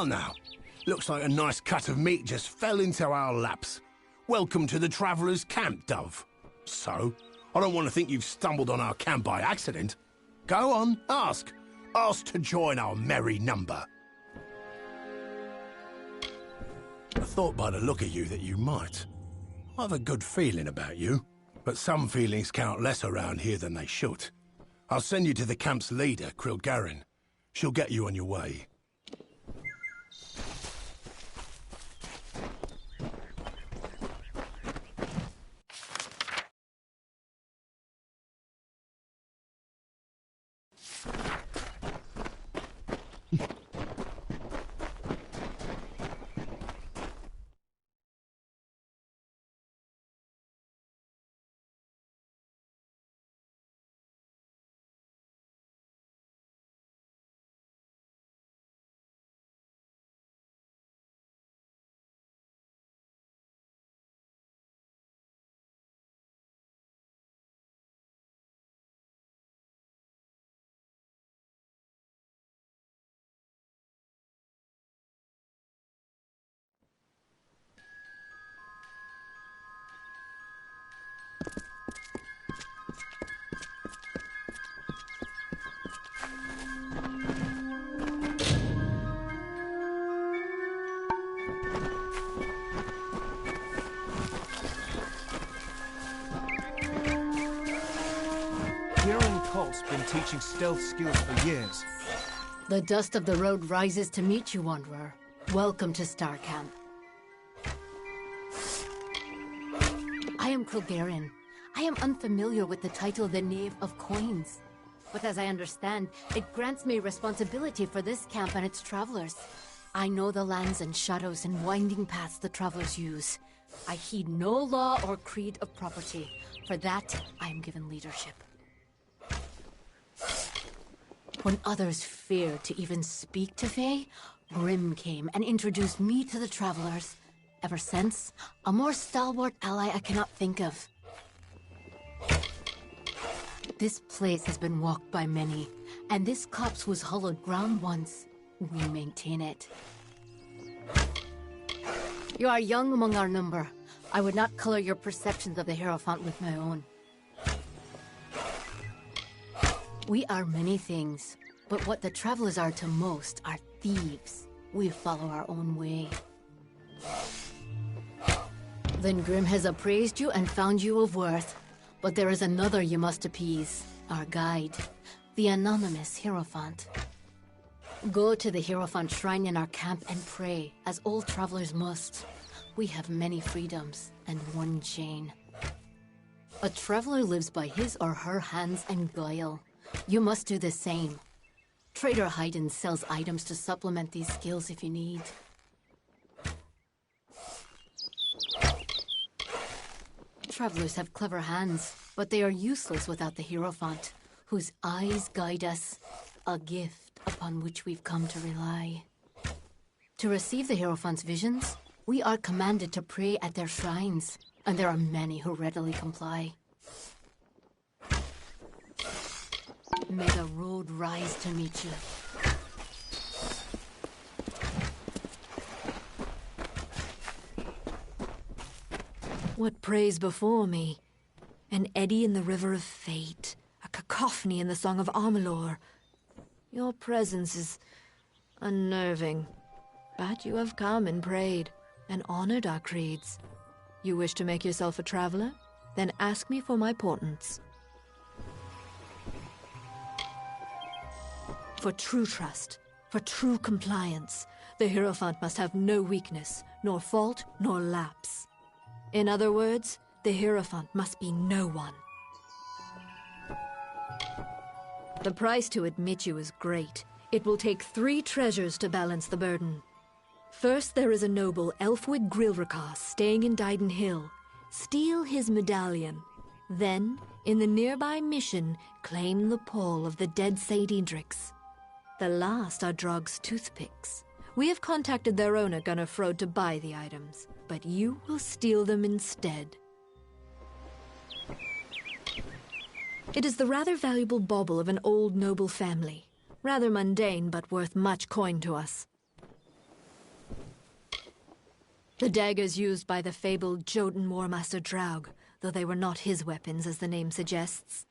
Well now, looks like a nice cut of meat just fell into our laps. Welcome to the Traveller's Camp, Dove. So, I don't want to think you've stumbled on our camp by accident. Go on, ask. Ask to join our merry number. I thought by the look of you that you might. I have a good feeling about you, but some feelings count less around here than they should. I'll send you to the camp's leader, Krilgarin. She'll get you on your way. Kieran Colt's been teaching stealth skills for years. The dust of the road rises to meet you, Wanderer. Welcome to Star Camp. I am Kilgaren. I am unfamiliar with the title the Knave of Coins. But as I understand, it grants me responsibility for this camp and its travelers. I know the lands and shadows and winding paths the travelers use. I heed no law or creed of property. For that, I am given leadership. When others feared to even speak to Fae, Grim came and introduced me to the travelers. Ever since, a more stalwart ally I cannot think of. This place has been walked by many, and this copse was hollowed ground once. We maintain it. You are young among our number. I would not color your perceptions of the Hierophant with my own. We are many things, but what the travelers are to most are thieves. We follow our own way. Then Grim has appraised you and found you of worth. But there is another you must appease, our guide, the anonymous Hierophant. Go to the Hierophant shrine in our camp and pray, as all travelers must. We have many freedoms and one chain. A traveler lives by his or her hands and guile. You must do the same. Trader Haydn sells items to supplement these skills if you need. Travelers have clever hands, but they are useless without the Hierophant, whose eyes guide us, a gift upon which we've come to rely. To receive the Hierophant's visions, we are commanded to pray at their shrines, and there are many who readily comply. May the road rise to meet you. What prays before me? An eddy in the river of fate, a cacophony in the song of Amalur. Your presence is unnerving, but you have come and prayed, and honored our creeds. You wish to make yourself a traveler? Then ask me for my portents. For true trust, for true compliance, the Hierophant must have no weakness, nor fault, nor lapse. In other words, the Hierophant must be no one. The price to admit you is great. It will take 3 treasures to balance the burden. First, there is a noble Elfwig Grilrakas staying in Dyden Hill. Steal his medallion. Then, in the nearby mission, claim the pall of the dead Saint Edric's. The last are Drog's toothpicks. We have contacted their owner, Gunnar Frode, to buy the items, but you will steal them instead. It is the rather valuable bauble of an old noble family. Rather mundane, but worth much coin to us. The daggers used by the fabled Jotun Warmaster Draug, though they were not his weapons, as the name suggests.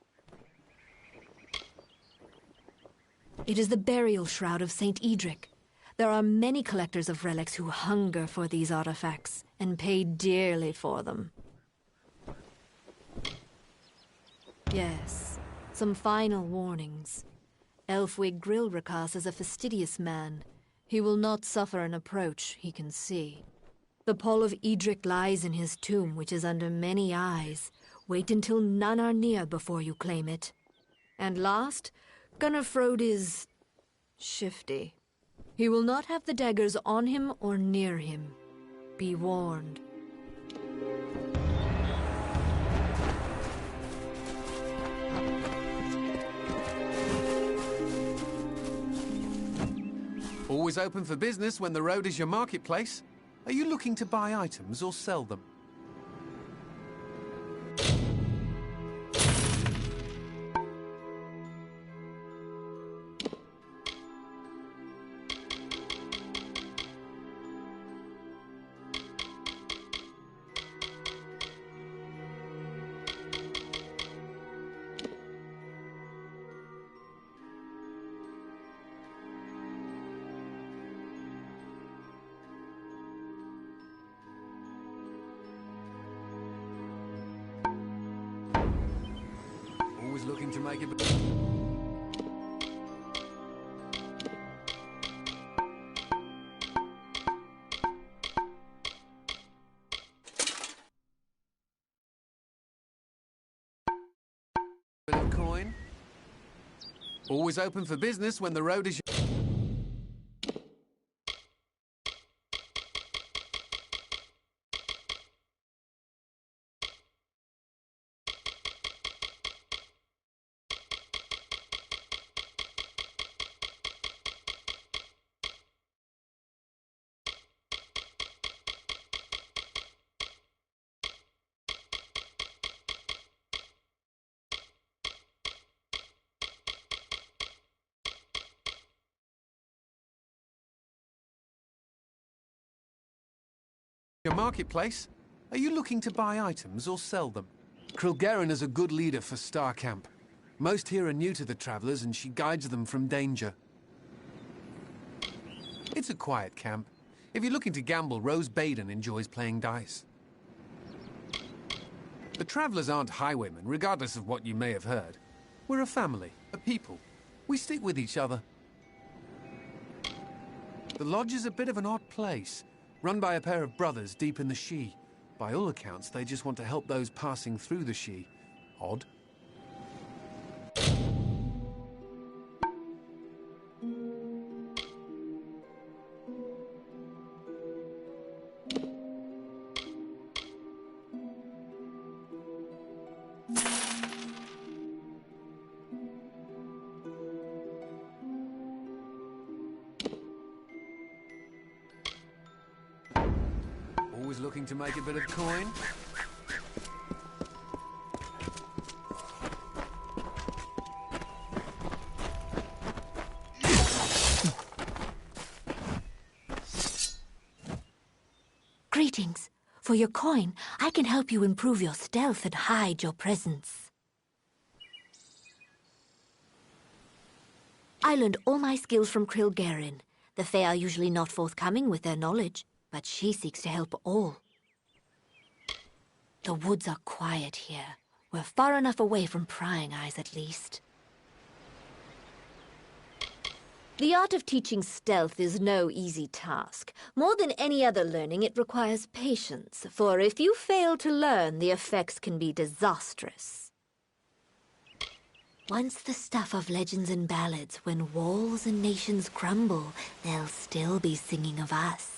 It is the burial shroud of Saint Edric. There are many collectors of relics who hunger for these artifacts, and pay dearly for them. Yes, some final warnings. Elfwig Grilrakas is a fastidious man. He will not suffer an approach he can see. The pall of Edric lies in his tomb, which is under many eyes. Wait until none are near before you claim it. And last, Gunnar Frode is shifty. He will not have the daggers on him or near him. Be warned. Always open for business when the road is your marketplace. Are you looking to buy items or sell them? Always looking to make it... Coin. Always open for business when the road is... Your marketplace? Are you looking to buy items or sell them? Krilgaren is a good leader for Star Camp. Most here are new to the travelers and she guides them from danger. It's a quiet camp. If you're looking to gamble, Rose Baden enjoys playing dice. The travelers aren't highwaymen, regardless of what you may have heard. We're a family, a people. We stick with each other. The lodge is a bit of an odd place. Run by a pair of brothers deep in the Shi. By all accounts, they just want to help those passing through the Shi. Odd. Always looking to make a bit of coin. Greetings. For your coin, I can help you improve your stealth and hide your presence. I learned all my skills from Krilgaren. The Fae are usually not forthcoming with their knowledge, but she seeks to help all. The woods are quiet here. We're far enough away from prying eyes, at least. The art of teaching stealth is no easy task. More than any other learning, it requires patience, for if you fail to learn, the effects can be disastrous. Once the stuff of legends and ballads, when walls and nations crumble, they'll still be singing of us.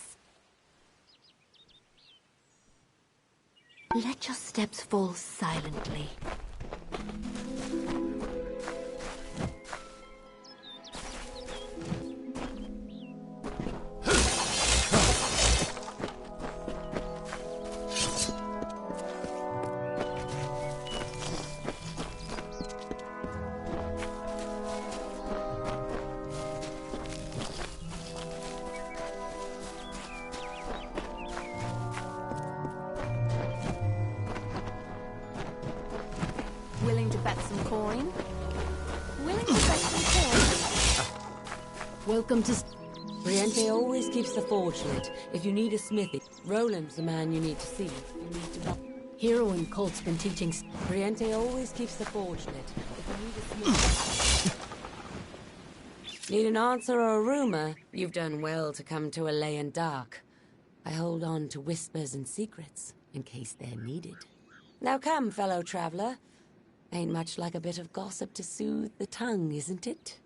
Let your steps fall silently. Willing to bet some coin? Willing to bet some coin? Welcome to... Briente always keeps the forge lit. If you need a smithy, Roland's the man you need to see. You need to... Hero and Colt's been teaching... Briente always keeps the forge lit. If you need a smithy... Need an answer or a rumor? You've done well to come to Alayan Dark. I hold on to whispers and secrets, in case they're needed. Now come, fellow traveler. Ain't much like a bit of gossip to soothe the tongue, isn't it?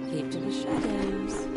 Keep to the shadows.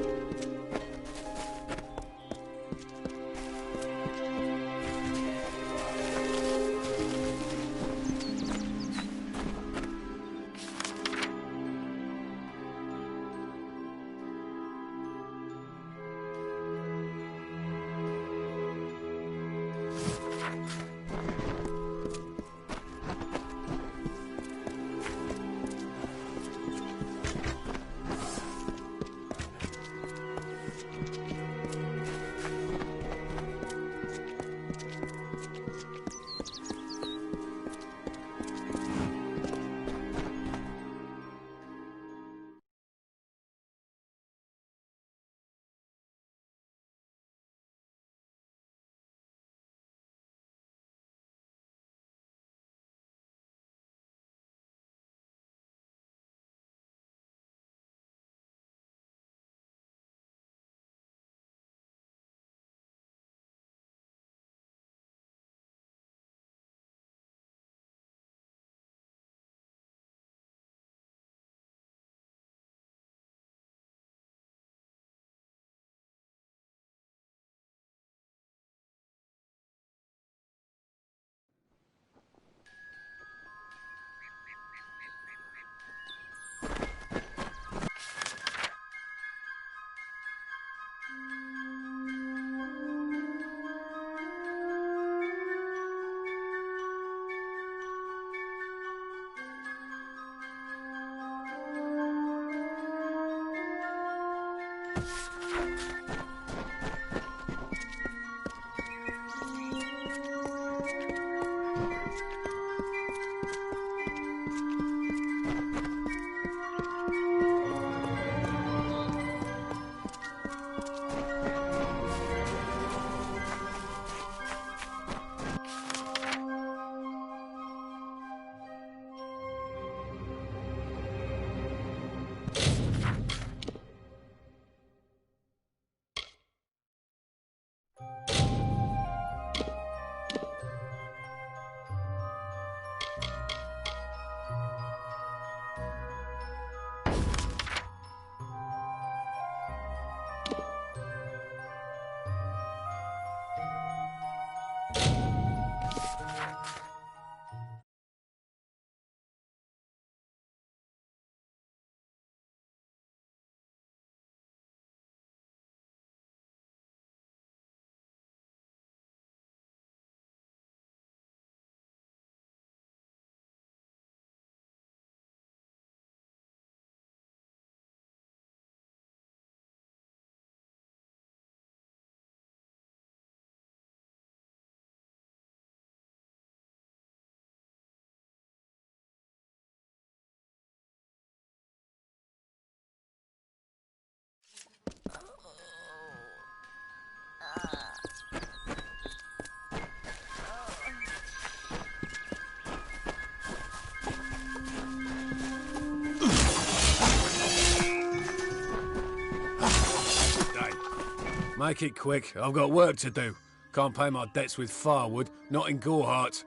Make it quick. I've got work to do. Can't pay my debts with firewood, not in Gorehart.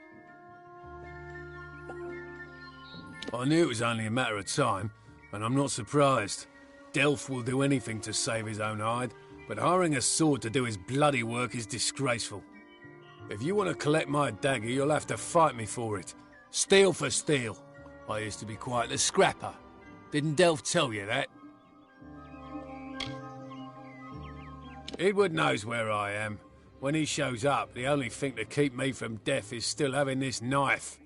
I knew it was only a matter of time, and I'm not surprised. Delph will do anything to save his own hide, but hiring a sword to do his bloody work is disgraceful. If you want to collect my dagger, you'll have to fight me for it. Steel for steel. I used to be quite the scrapper. Didn't Delph tell you that? Edward knows where I am. When he shows up, the only thing to keep me from death is still having this knife.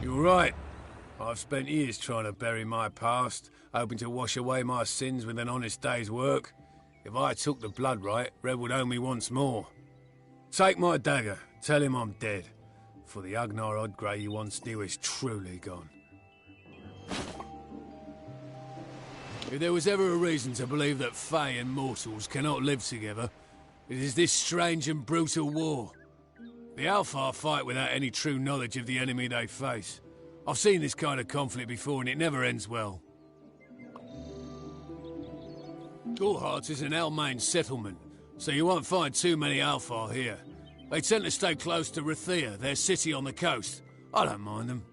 You're right. I've spent years trying to bury my past, hoping to wash away my sins with an honest day's work. If I took the blood right, Red would owe me once more. Take my dagger, tell him I'm dead, for the Agnar Odgrey you once knew is truly gone. If there was ever a reason to believe that Fae and mortals cannot live together, it is this strange and brutal war. The Alfar fight without any true knowledge of the enemy they face. I've seen this kind of conflict before and it never ends well. Gorehart is an Almain settlement, so you won't find too many Alfar here. They tend to stay close to Rathia, their city on the coast. I don't mind them.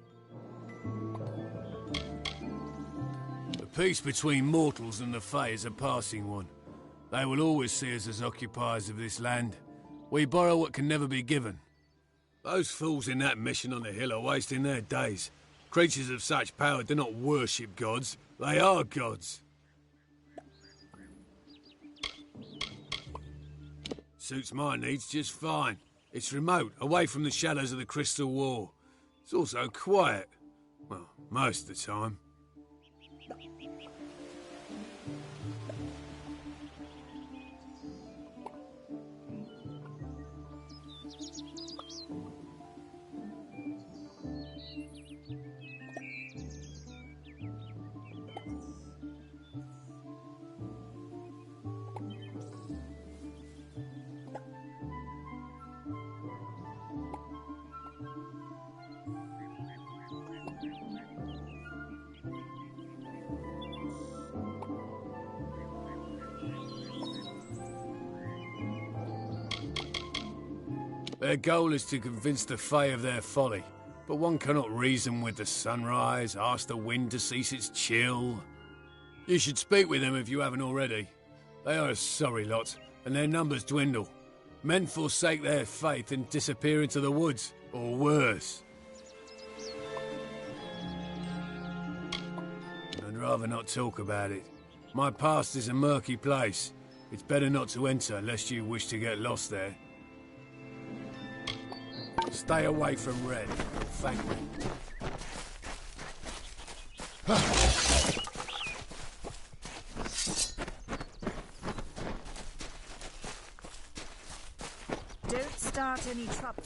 The peace between mortals and the Fae is a passing one. They will always see us as occupiers of this land. We borrow what can never be given. Those fools in that mission on the hill are wasting their days. Creatures of such power do not worship gods. They are gods. Suits my needs just fine. It's remote, away from the shadows of the Crystal War. It's also quiet. Well, most of the time. Their goal is to convince the Fae of their folly, but one cannot reason with the sunrise, ask the wind to cease its chill. You should speak with them if you haven't already. They are a sorry lot, and their numbers dwindle. Men forsake their faith and disappear into the woods, or worse. I'd rather not talk about it. My past is a murky place. It's better not to enter, lest you wish to get lost there. Stay away from Red. Thank me. Don't start any trouble.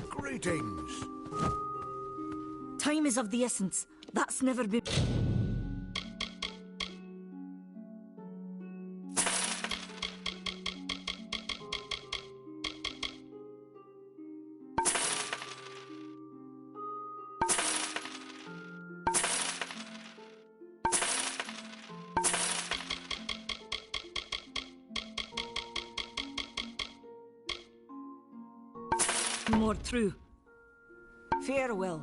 Greetings. Time is of the essence. That's never been... more through. Farewell.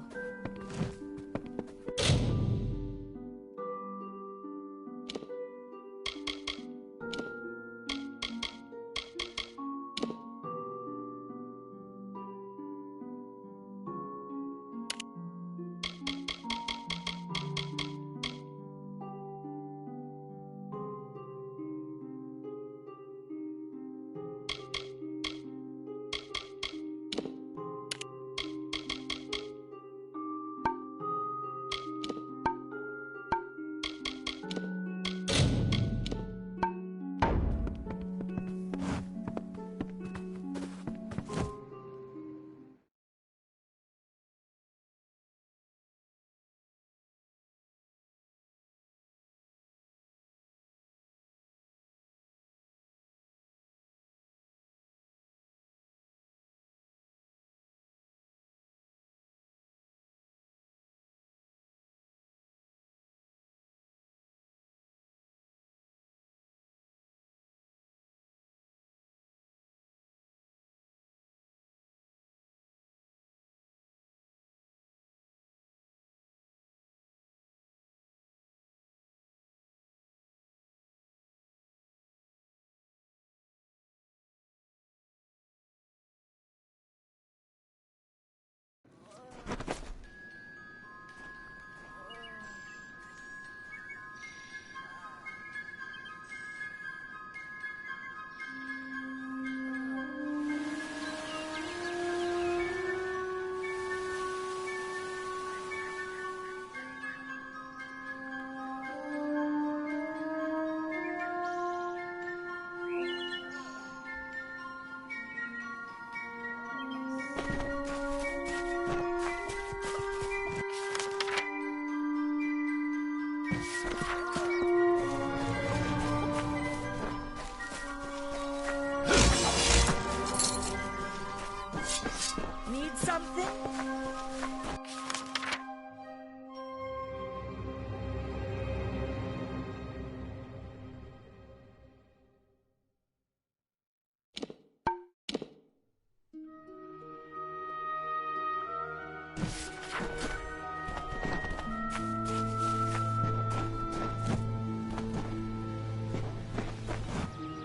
Need something?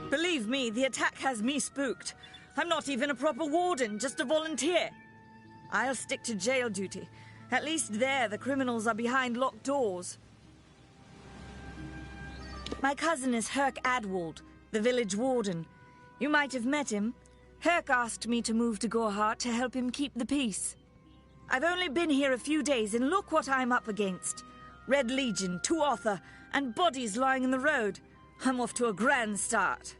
Believe me, the attack has me spooked. I'm not even a proper warden, just a volunteer. I'll stick to jail duty. At least there, the criminals are behind locked doors. My cousin is Herc Adwald, the village warden. You might have met him. Herc asked me to move to Gorhart to help him keep the peace. I've only been here a few days, and look what I'm up against. Red Legion, 2 Author, and bodies lying in the road. I'm off to a grand start.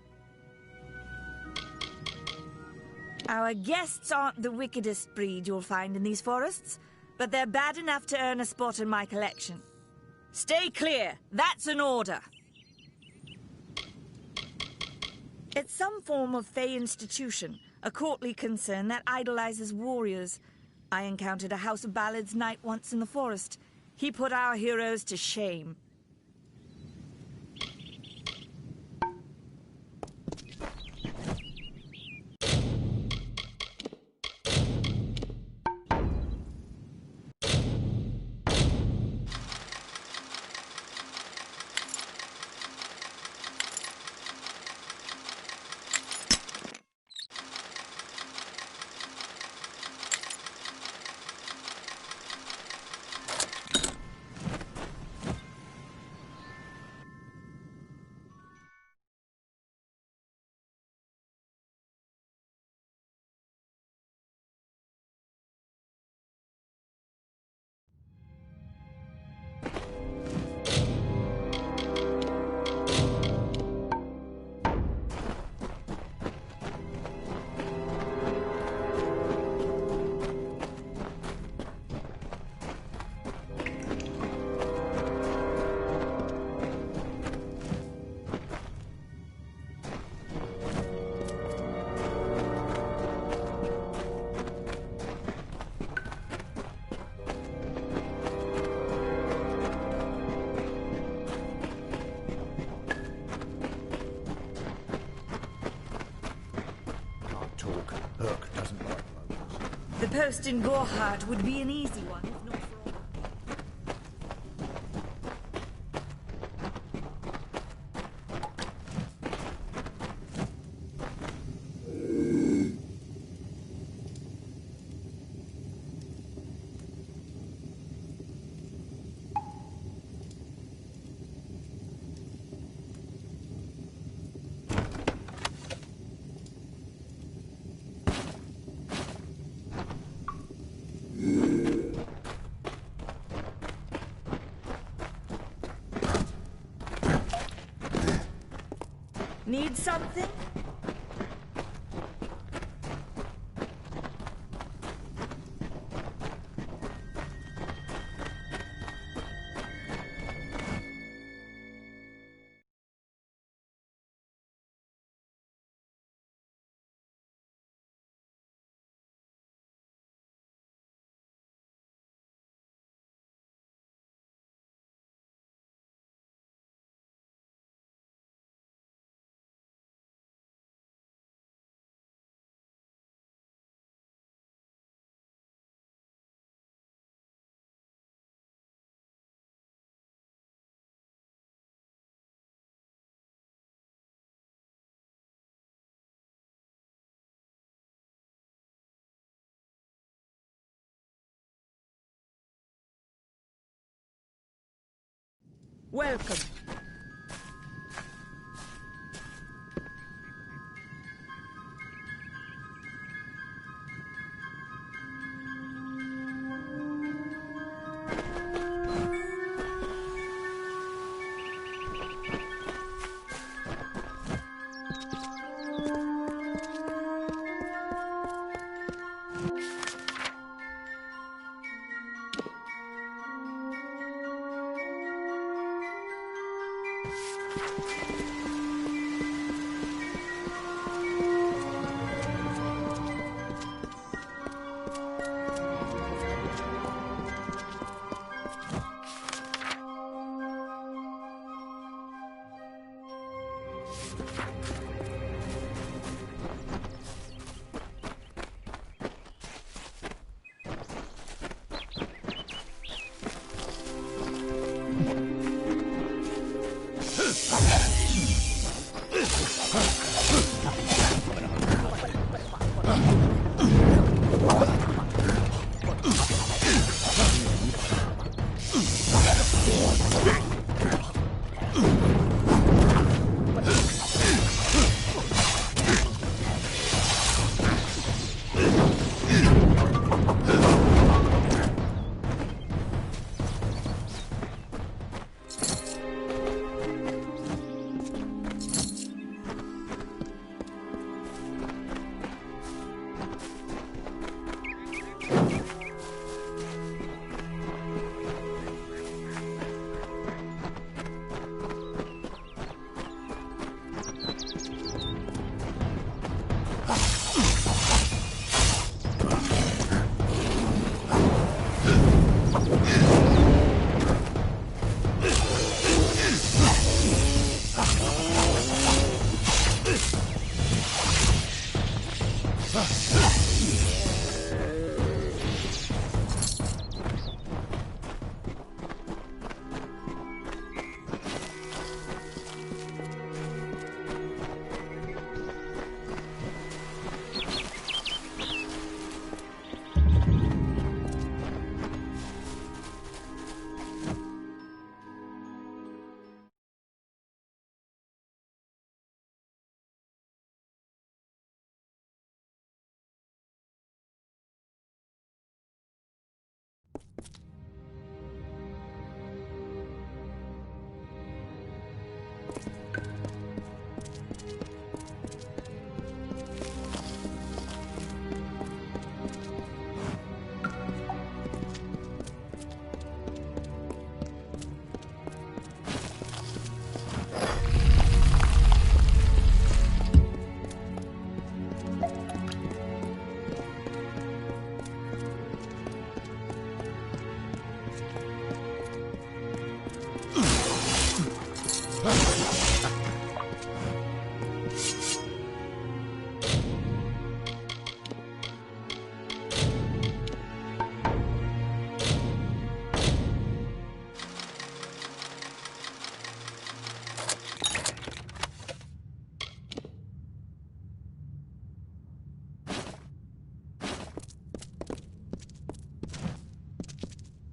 Our guests aren't the wickedest breed you'll find in these forests, but they're bad enough to earn a spot in my collection. Stay clear, that's an order. It's some form of Fey institution, a courtly concern that idolizes warriors. I encountered a House of Ballads knight once in the forest. He put our heroes to shame. post in Gorhart would be an easy one, if not for all. Need something? Welcome.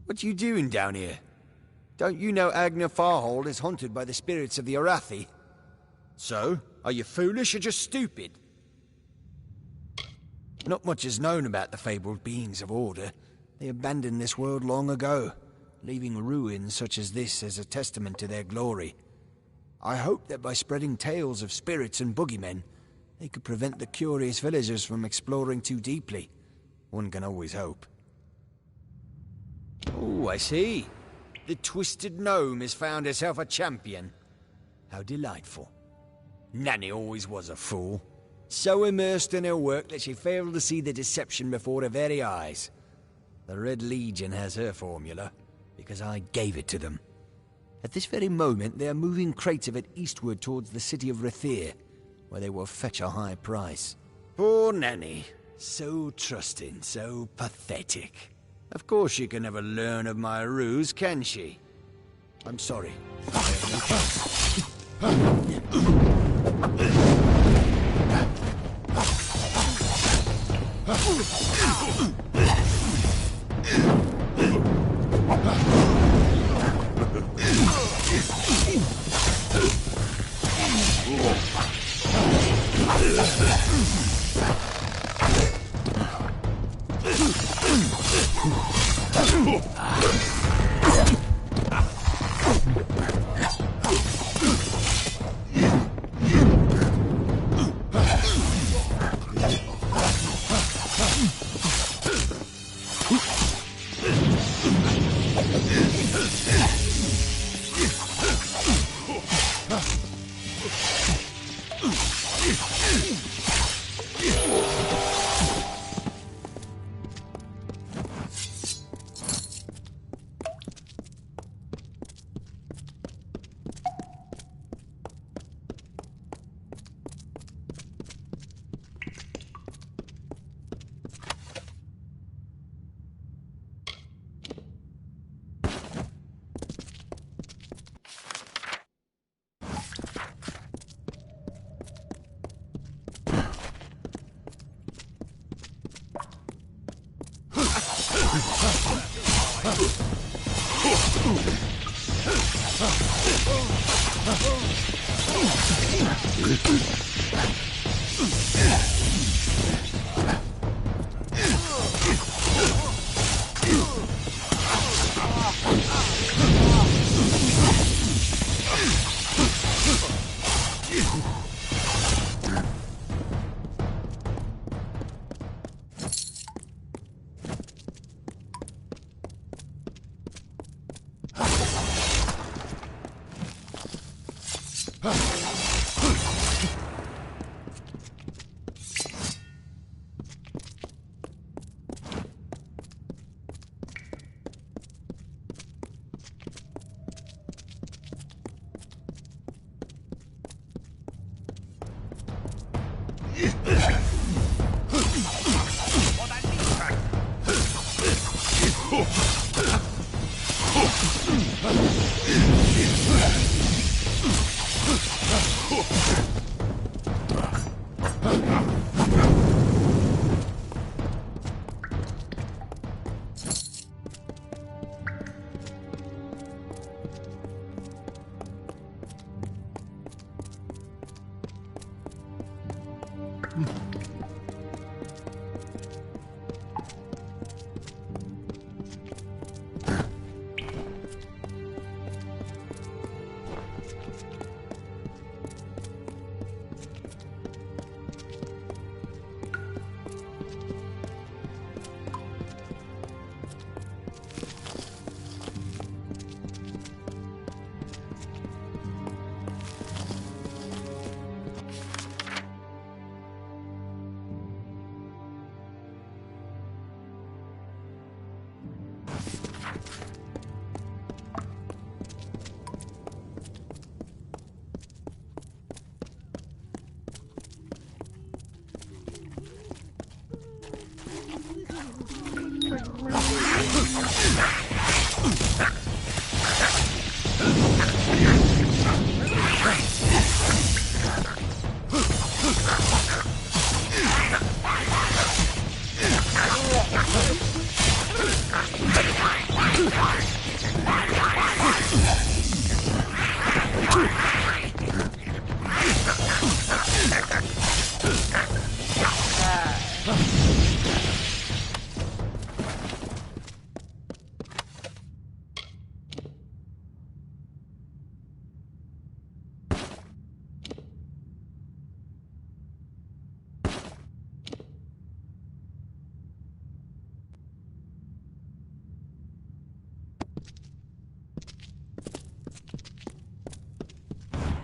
What you doing down here? Don't you know Agner Farhold is haunted by the spirits of the Arathi? So, are you foolish or just stupid? Not much is known about the fabled beings of Order. They abandoned this world long ago, leaving ruins such as this as a testament to their glory. I hope that by spreading tales of spirits and boogeymen, they could prevent the curious villagers from exploring too deeply. One can always hope. Oh, I see. The Twisted Gnome has found herself a champion. How delightful. Nanny always was a fool. So immersed in her work that she failed to see the deception before her very eyes. The Red Legion has her formula, because I gave it to them. At this very moment, they are moving crates of it eastward towards the city of Rathir, where they will fetch a high price. Poor Nanny. So trusting, so pathetic. Of course she can never learn of my ruse, can she? I'm sorry.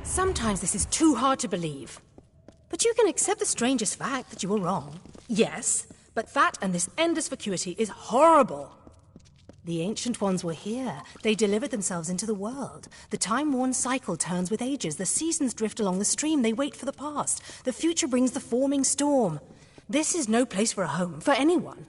Sometimes this is too hard to believe. But you can accept the strangest fact that you were wrong. Yes, but that and this endless vacuity is horrible. The Ancient Ones were here. They delivered themselves into the world. The time-worn cycle turns with ages. The seasons drift along the stream. They wait for the past. The future brings the forming storm. This is no place for a home, for anyone.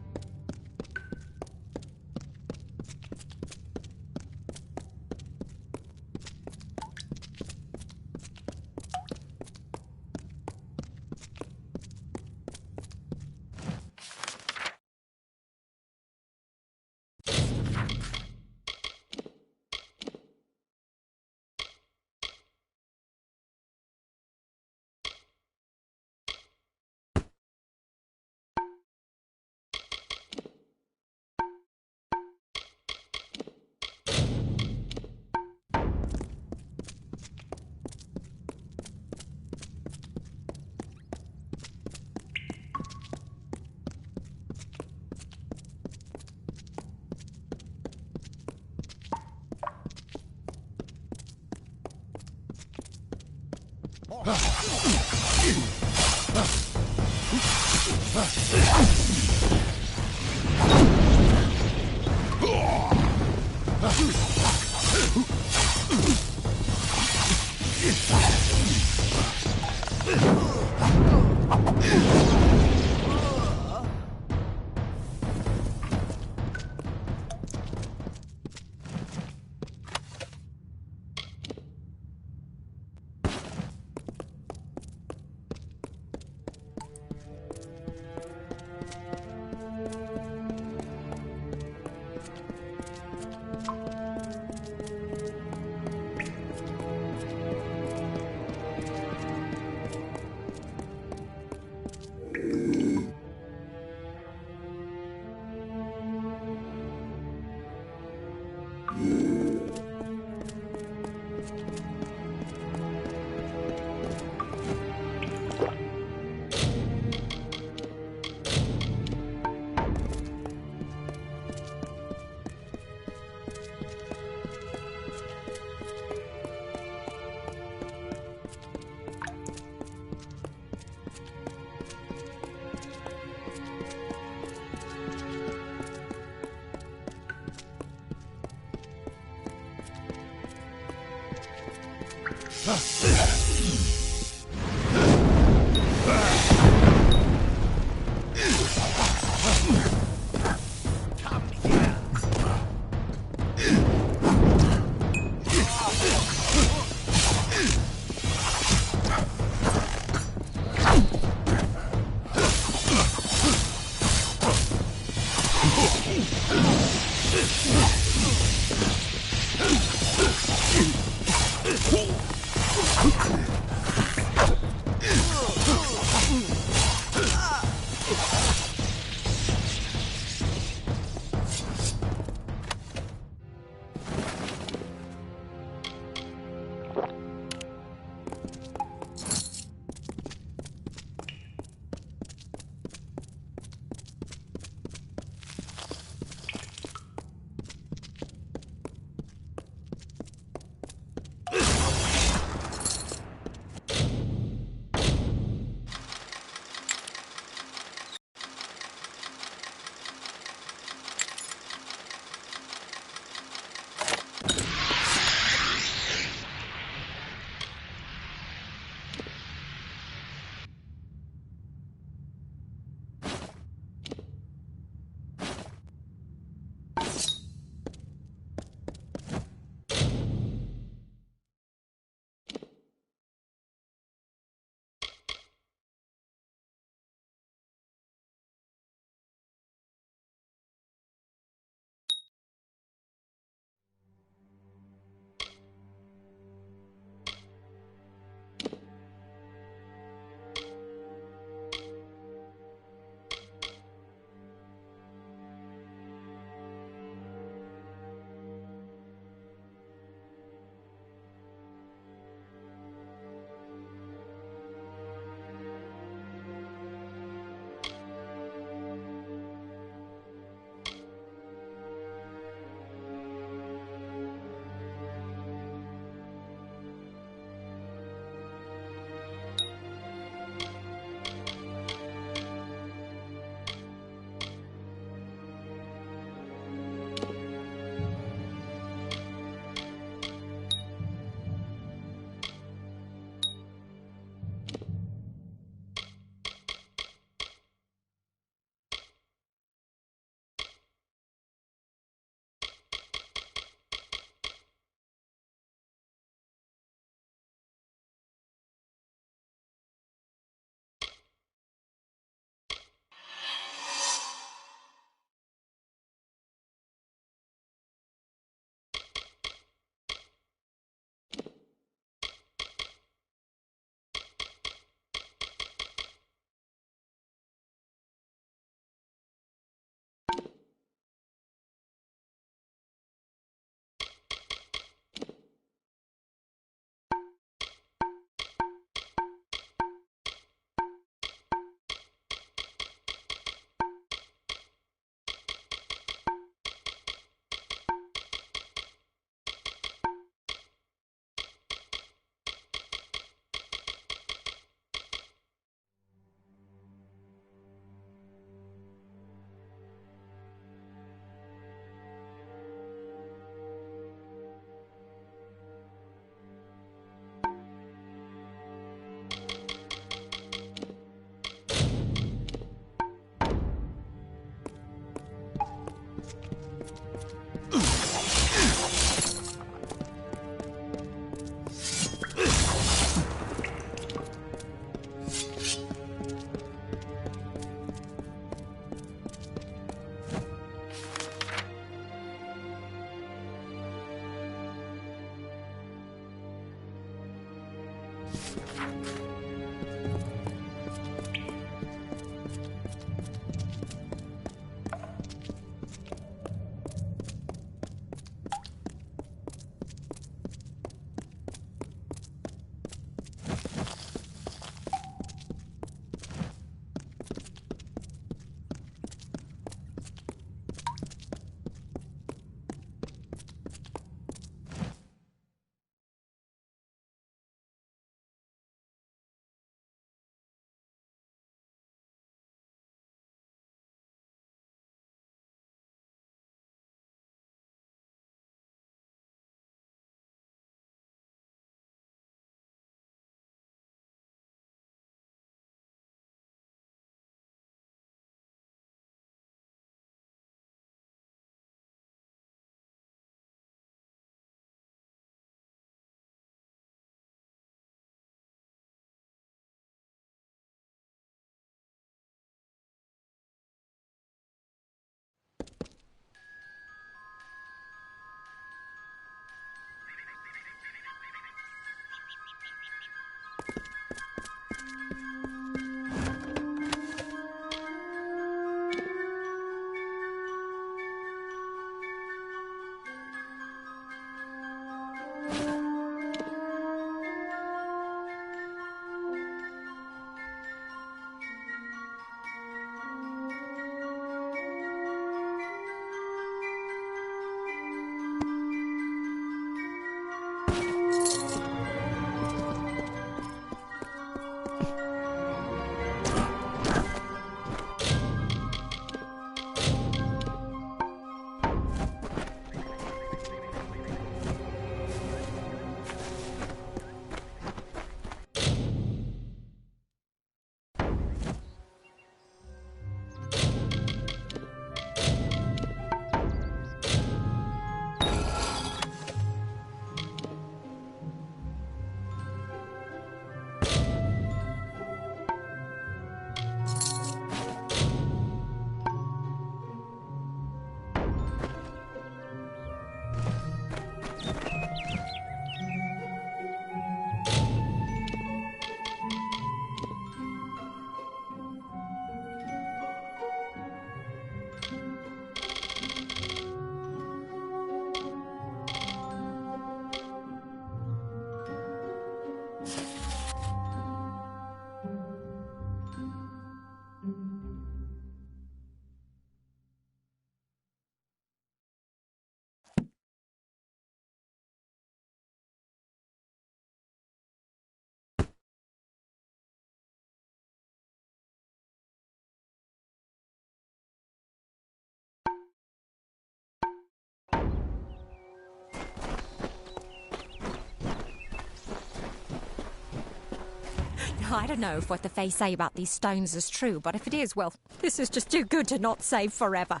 I don't know if what the Fae say about these stones is true, but if it is, well, this is just too good to not save forever.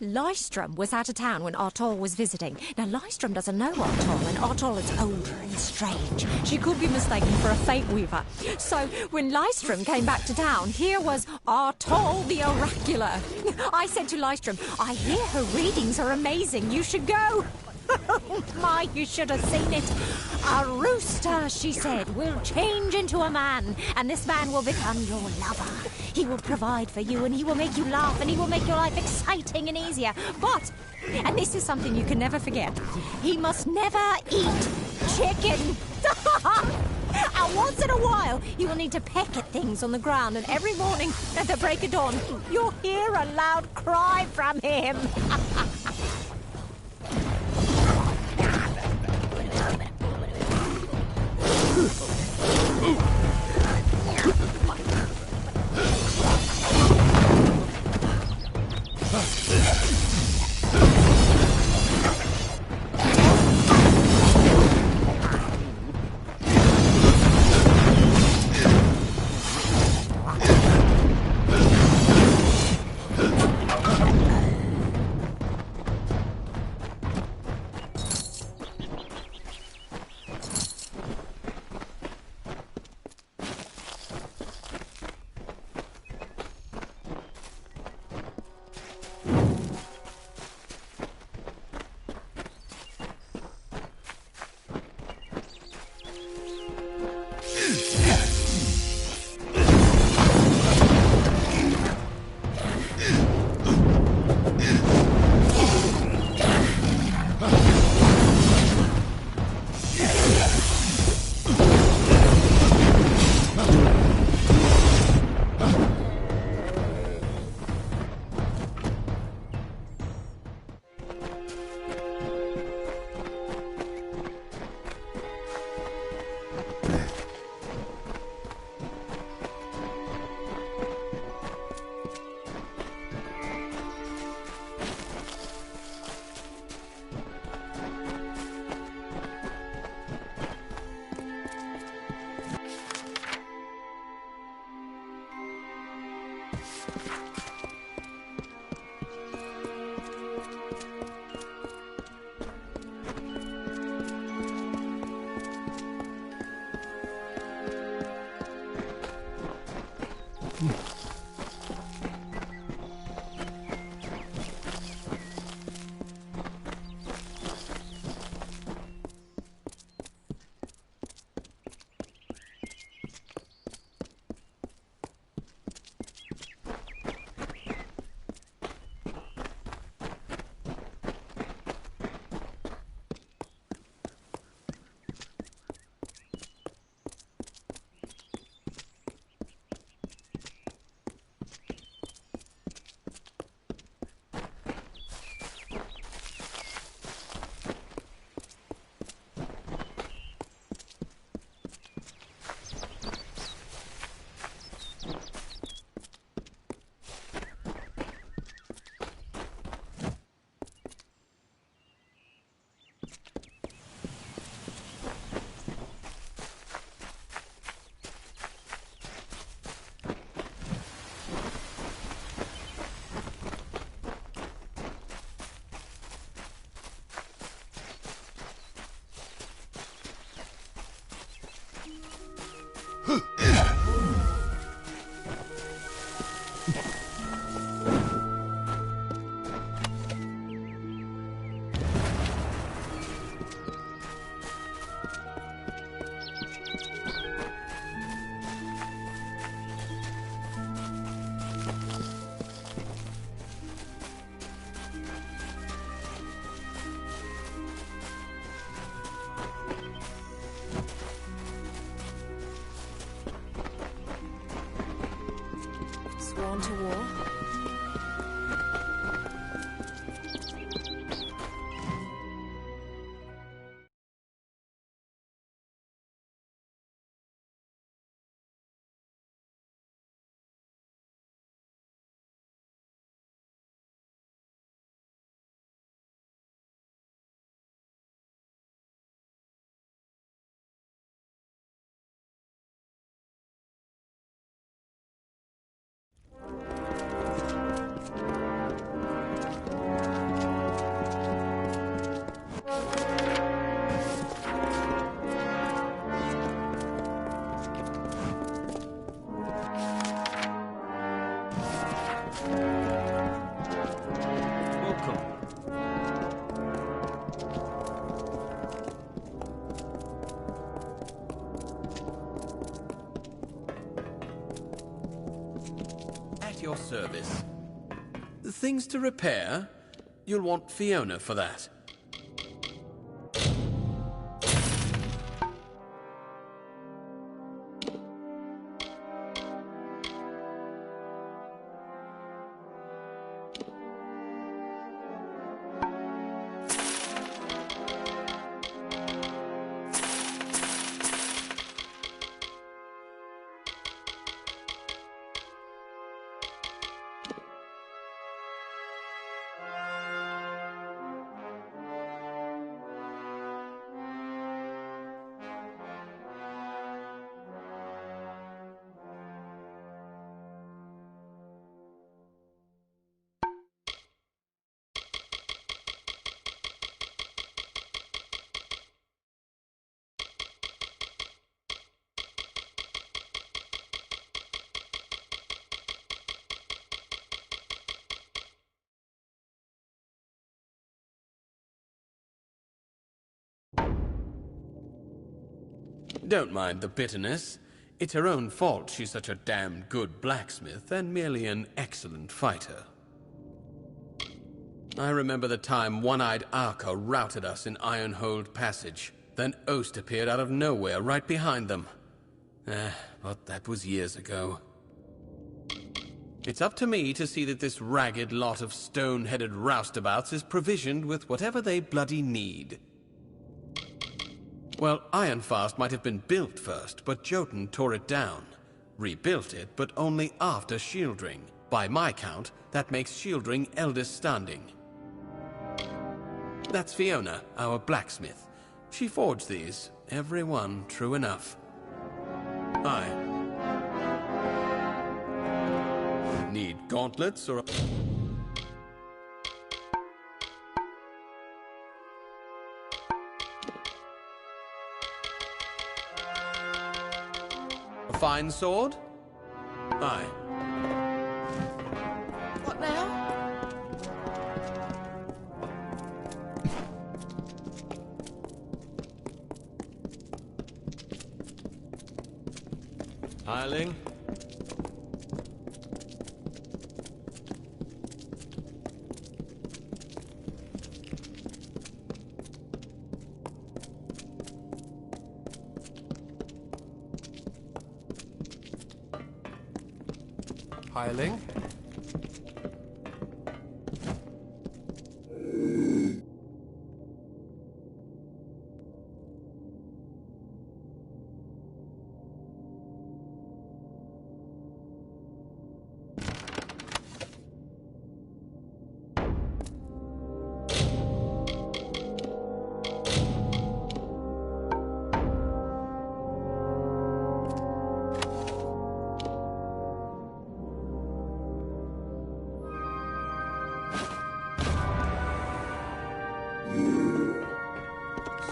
Lystrom was out of town when Artol was visiting. Now, Lystrom doesn't know Artol, and Artol is older and strange. She could be mistaken for a Fate Weaver. So, when Lystrom came back to town, here was Artol the Oracular. I said to Lystrom, I hear her readings are amazing. You should go. Oh my, you should have seen it. A rooster, she said, will change into a man, and this man will become your lover. He will provide for you, and he will make you laugh, and he will make your life exciting and easier. But, and this is something you can never forget, he must never eat chicken. And once in a while, he will need to peck at things on the ground, and every morning at the break of dawn, you'll hear a loud cry from him. Sworn to war? At your service. Things to repair? You'll want Fiona for that. Don't mind the bitterness. It's her own fault she's such a damned good blacksmith and merely an excellent fighter. I remember the time One-Eyed Arka routed us in Ironhold Passage. Then Ost appeared out of nowhere right behind them. But that was years ago. It's up to me to see that this ragged lot of stone-headed roustabouts is provisioned with whatever they bloody need. Well, Ironfast might have been built first, but Jotun tore it down. Rebuilt it, but only after Shieldring. By my count, that makes Shieldring eldest standing. That's Fiona, our blacksmith. She forged these, every one true enough. Aye. Need gauntlets or... A fine sword? Aye. What now? Hireling? Hireling?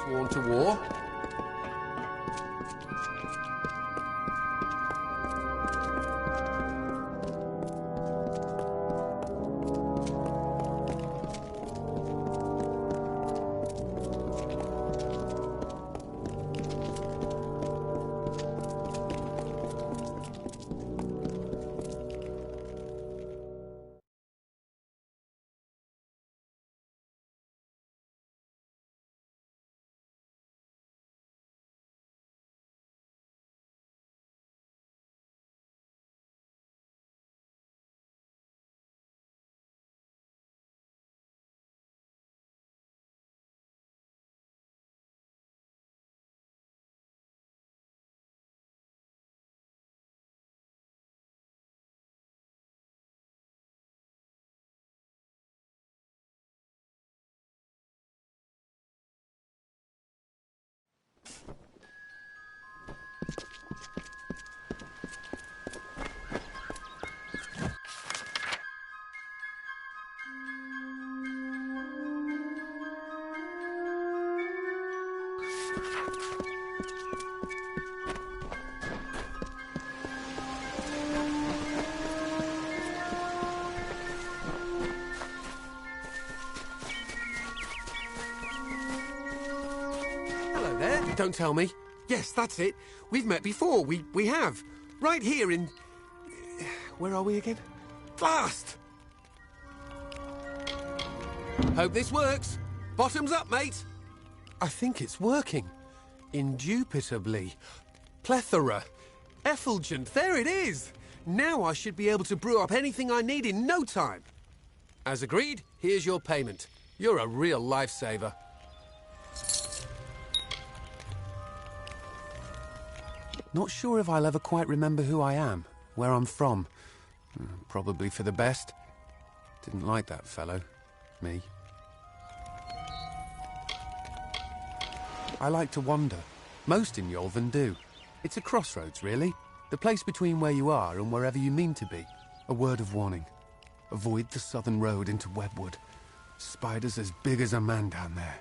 Sworn to war? Don't tell me. Yes, that's it. We've met before. We have. Right here in... Where are we again? Blast! Hope this works. Bottoms up, mate. I think it's working. Indubitably. Plethora. Effulgent. There it is. Now I should be able to brew up anything I need in no time. As agreed, here's your payment. You're a real lifesaver. Not sure if I'll ever quite remember who I am, where I'm from. Probably for the best. Didn't like that fellow. Me. I like to wander. Most in Yolven do. It's a crossroads, really. The place between where you are and wherever you mean to be. A word of warning. Avoid the southern road into Webwood. Spiders as big as a man down there.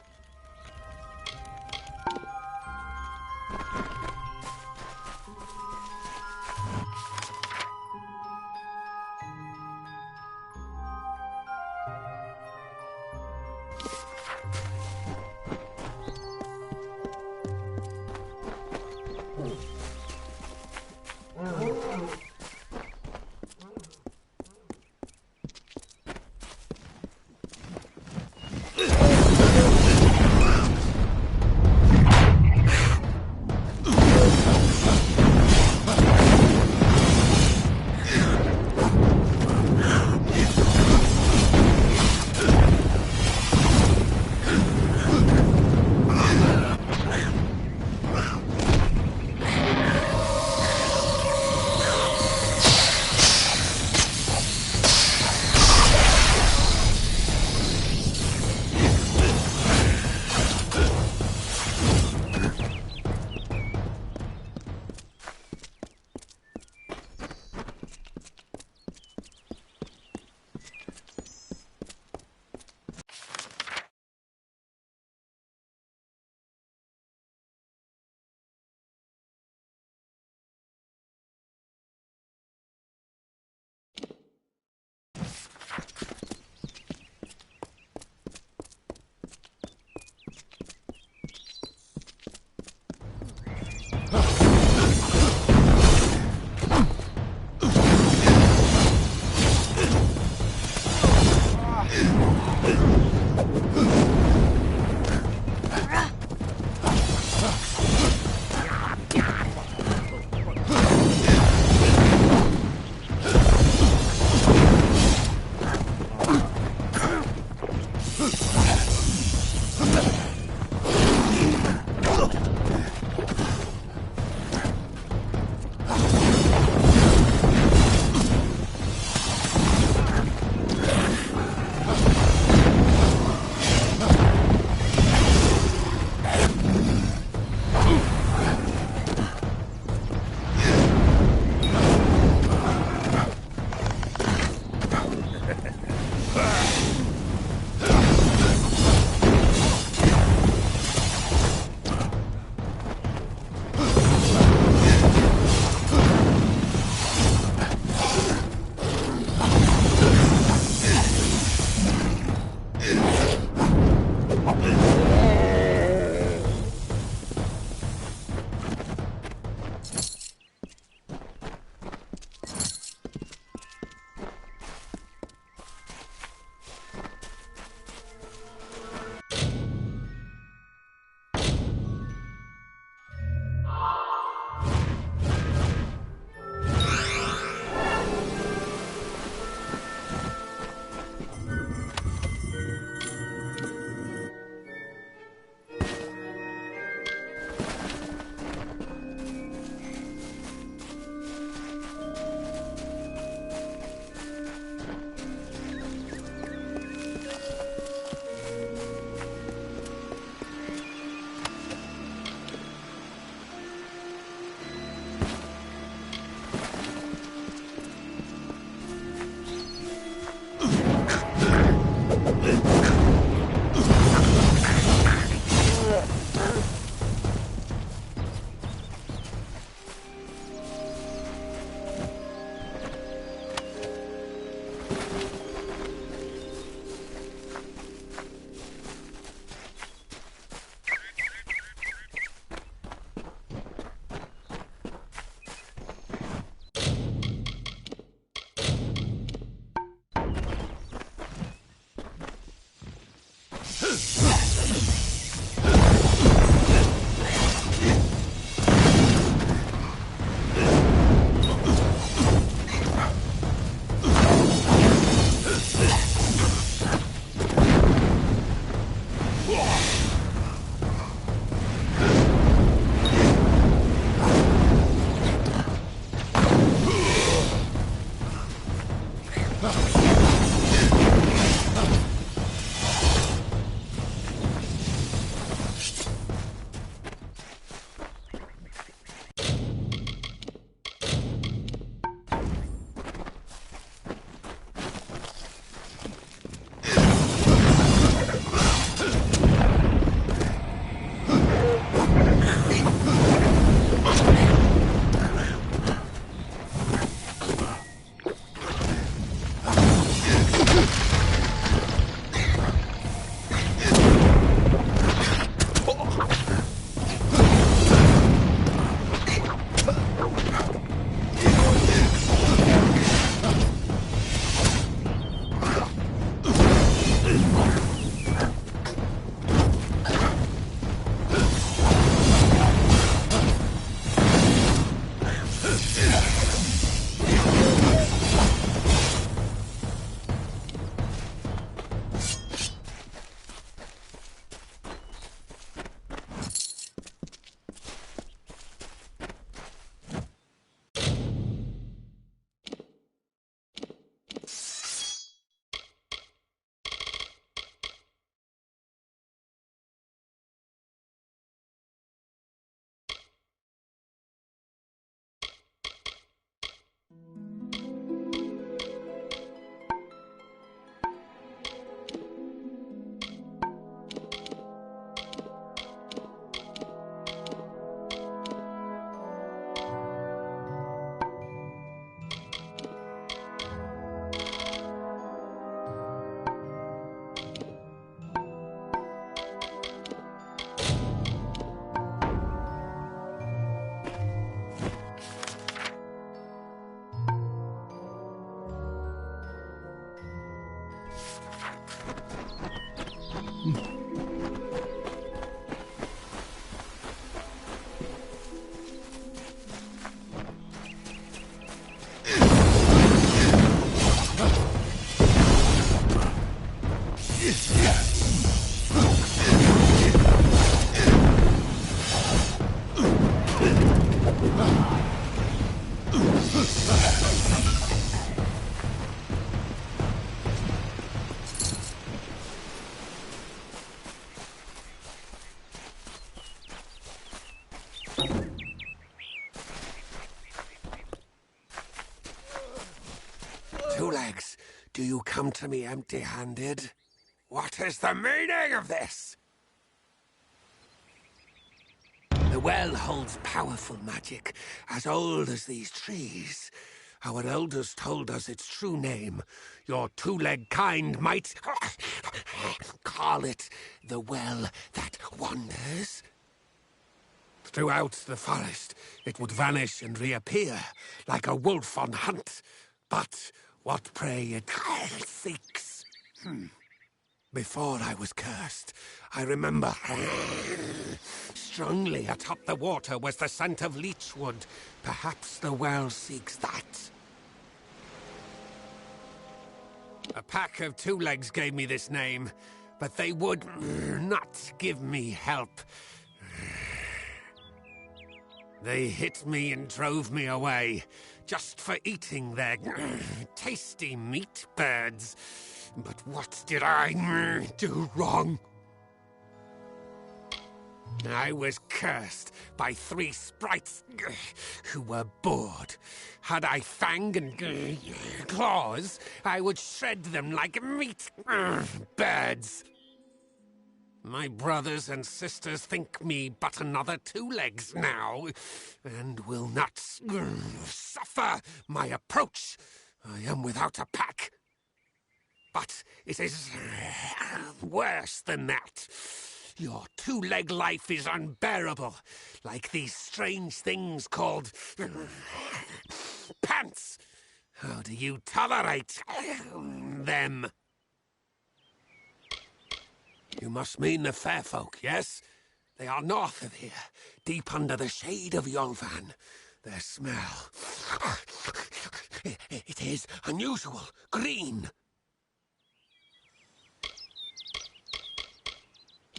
Two Legs, do you come to me empty-handed? What is the meaning of this? The well holds powerful magic, as old as these trees. Our elders told us its true name. Your two-leg kind might call it the well that wanders. Throughout the forest, it would vanish and reappear, like a wolf on hunt. But what prey it seeks. Before I was cursed, I remember strongly atop the water was the scent of leechwood. Perhaps the well seeks that. A pack of two legs gave me this name, but they would not give me help. They hit me and drove me away, just for eating their tasty meat birds. But what did I do wrong? I was cursed by 3 sprites who were bored. Had I fang and claws, I would shred them like meat birds. My brothers and sisters think me but another two legs now, and will not suffer my approach. I am without a pack. But it is worse than that. Your two-leg life is unbearable, like these strange things called pants. How do you tolerate them? You must mean the fair folk, yes? They are north of here, deep under the shade of Yolvan. Their smell... it is unusual, green.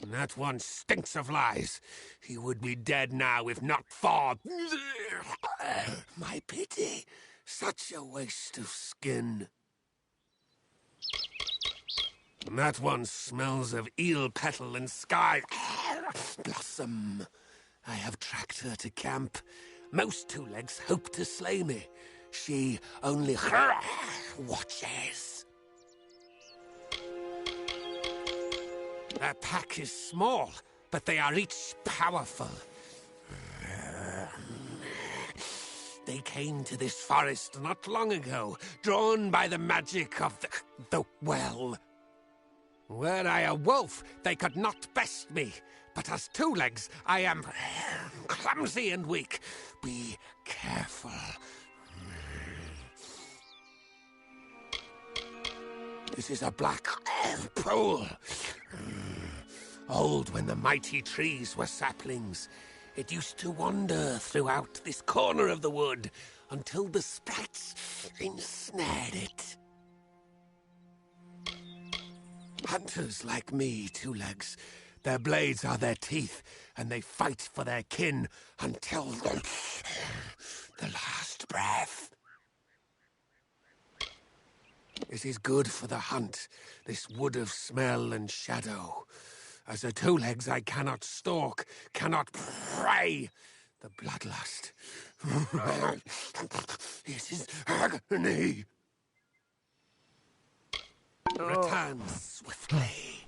That one stinks of lies. He would be dead now if not for... My pity. Such a waste of skin. That one smells of eel petal and sky blossom. I have tracked her to camp. Most two legs hope to slay me. She only watches. Their pack is small, but they are each powerful. They came to this forest not long ago, drawn by the magic of the well. Were I a wolf, they could not best me. But as two legs, I am clumsy and weak. Be careful. This is a black pool. Old when the mighty trees were saplings. It used to wander throughout this corner of the wood until the sprites ensnared it. Hunters like me, two legs. Their blades are their teeth, and they fight for their kin until the last breath. It is good for the hunt, this wood of smell and shadow. As a two legs, I cannot stalk, cannot prey. The bloodlust. It is agony. Return swiftly.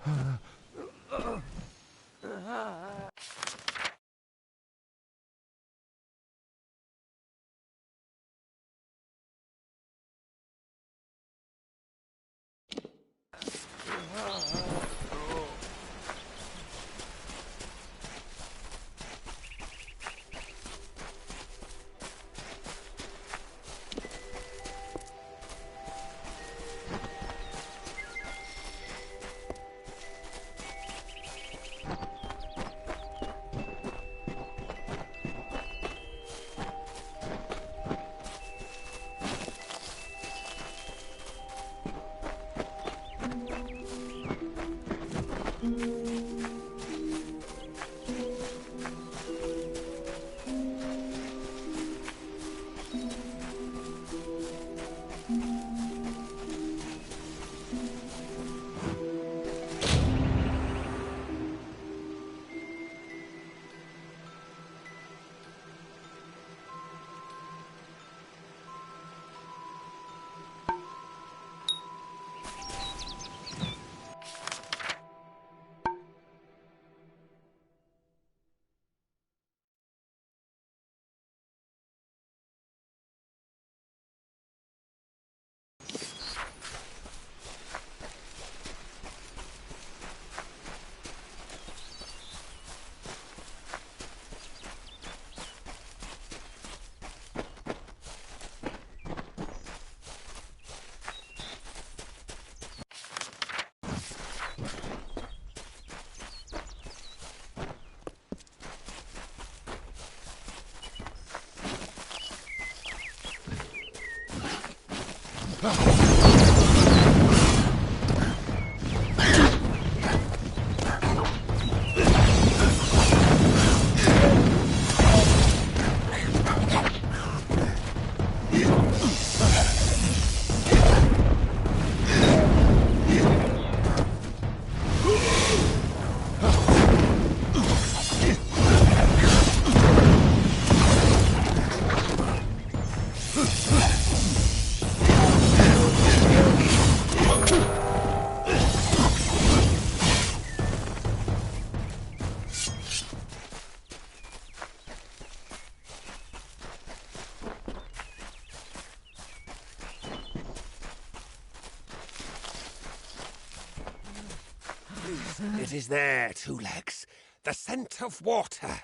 It is there, Two Legs. The scent of water.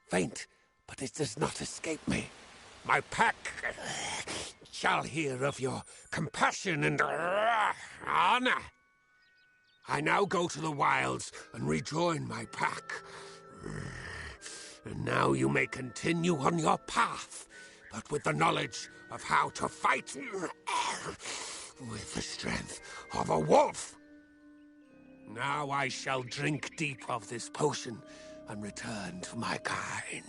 Faint, but it does not escape me. My pack shall hear of your compassion and honor. I now go to the wilds and rejoin my pack. And now you may continue on your path, but with the knowledge of how to fight with the strength of a wolf. Now I shall drink deep of this potion and return to my kind.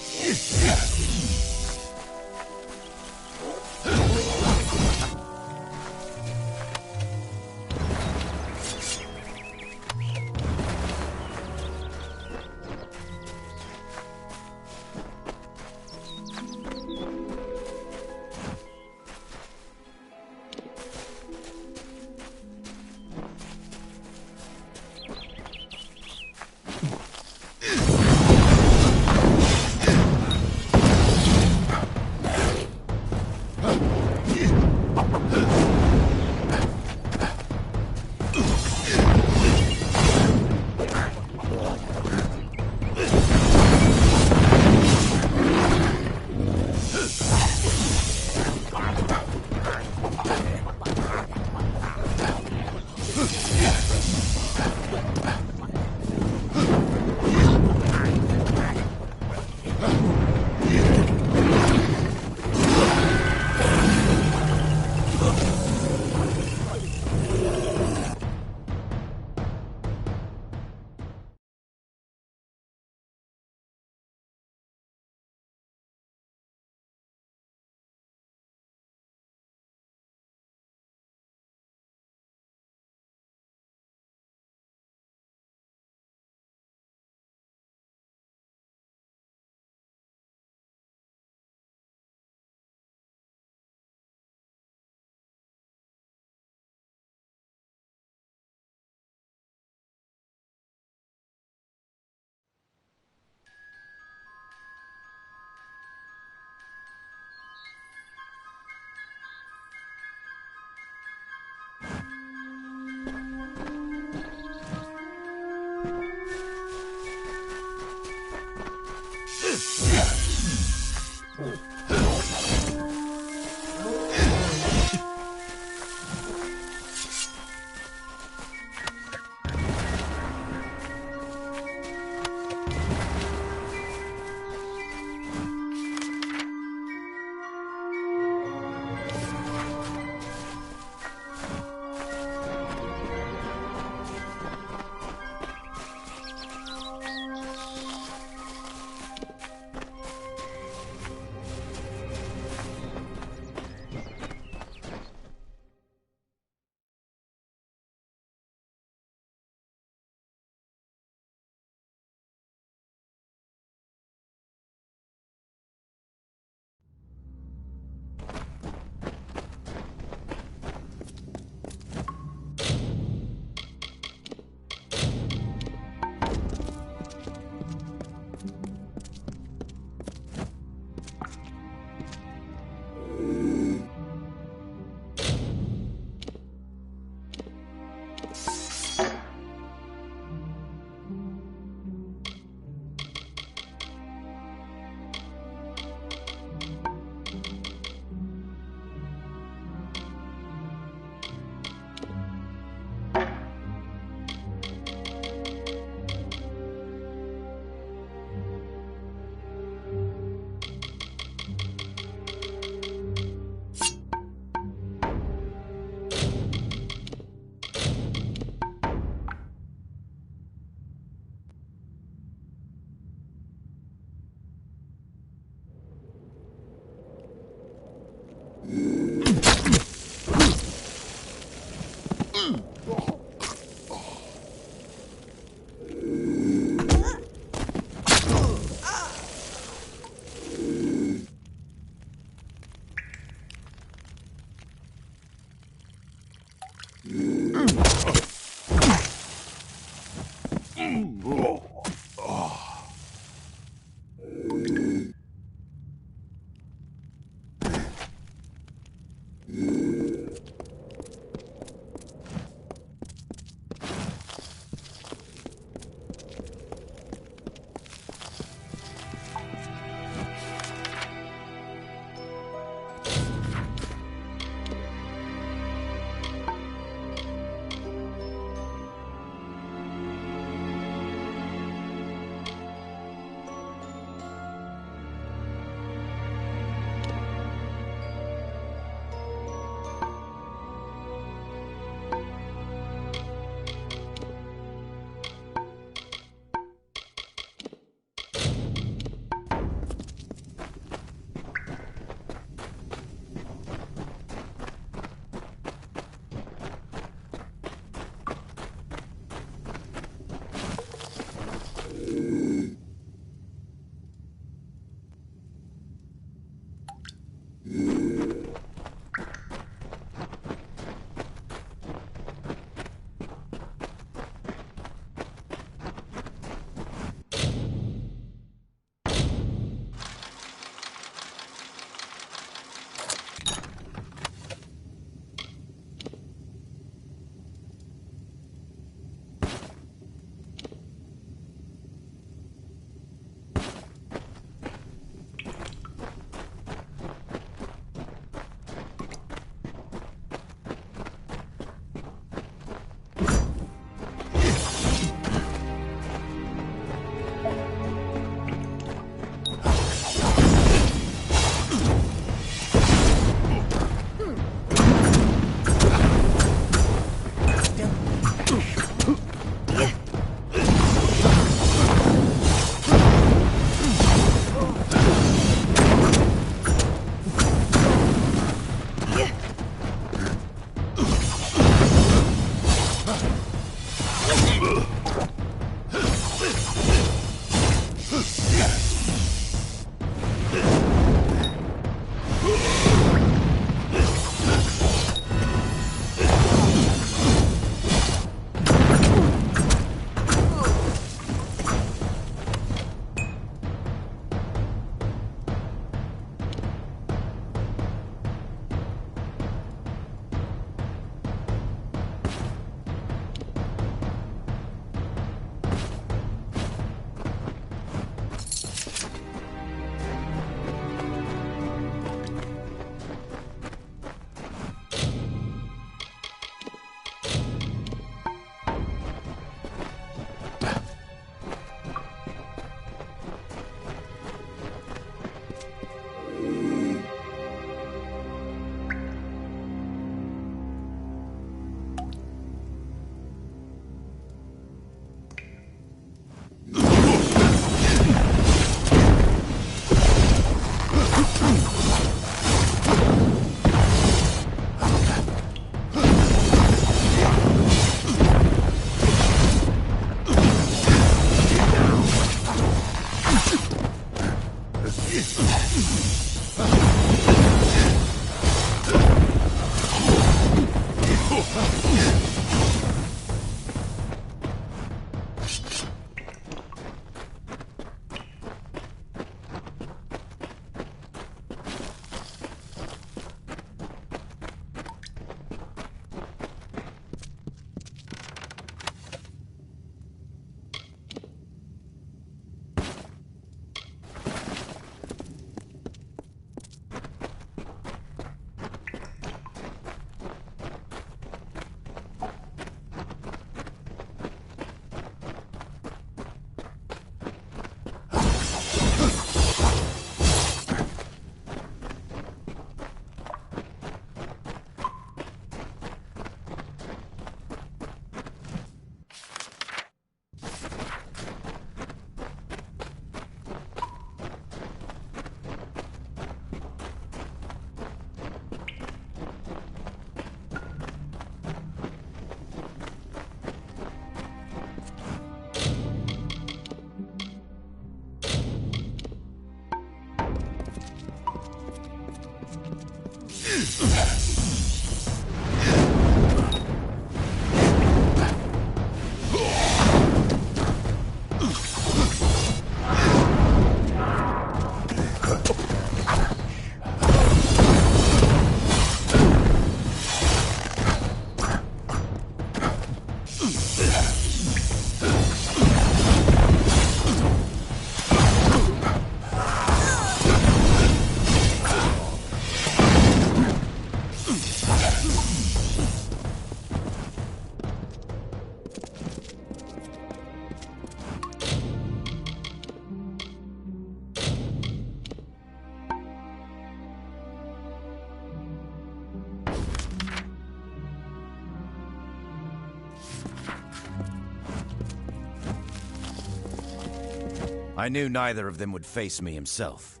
I knew neither of them would face me himself.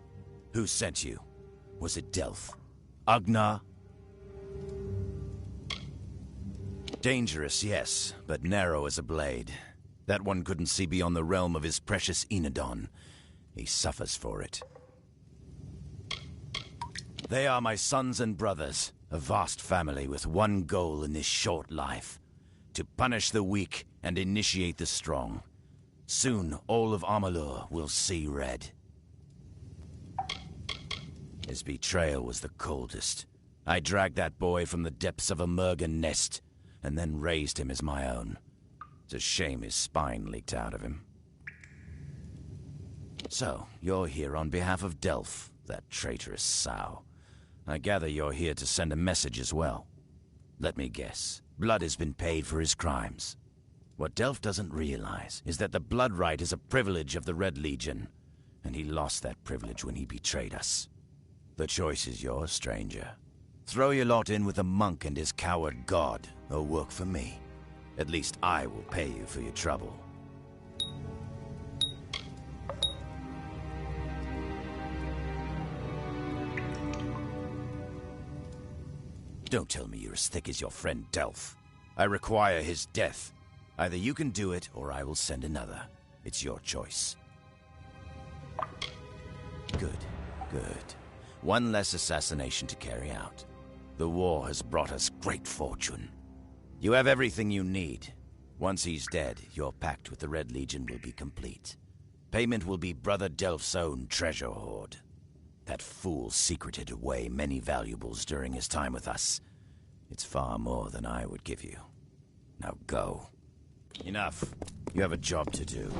Who sent you? Was it Delph? Agnar? Dangerous, yes, but narrow as a blade. That one couldn't see beyond the realm of his precious Enodon. He suffers for it. They are my sons and brothers, a vast family with one goal in this short life: to punish the weak and initiate the strong. Soon, all of Amalur will see red. His betrayal was the coldest. I dragged that boy from the depths of a Mergen nest, and then raised him as my own. It's a shame his spine leaked out of him. So, you're here on behalf of Delph, that traitorous sow. I gather you're here to send a message as well. Let me guess. Blood has been paid for his crimes. What Delph doesn't realize is that the blood right is a privilege of the Red Legion, and he lost that privilege when he betrayed us. The choice is yours, stranger. Throw your lot in with the monk and his coward god, or work for me. At least I will pay you for your trouble. Don't tell me you're as thick as your friend Delph. I require his death. Either you can do it, or I will send another. It's your choice. Good, good. One less assassination to carry out. The war has brought us great fortune. You have everything you need. Once he's dead, your pact with the Red Legion will be complete. Payment will be Brother Delph's own treasure hoard. That fool secreted away many valuables during his time with us. It's far more than I would give you. Now go. Enough. You have a job to do.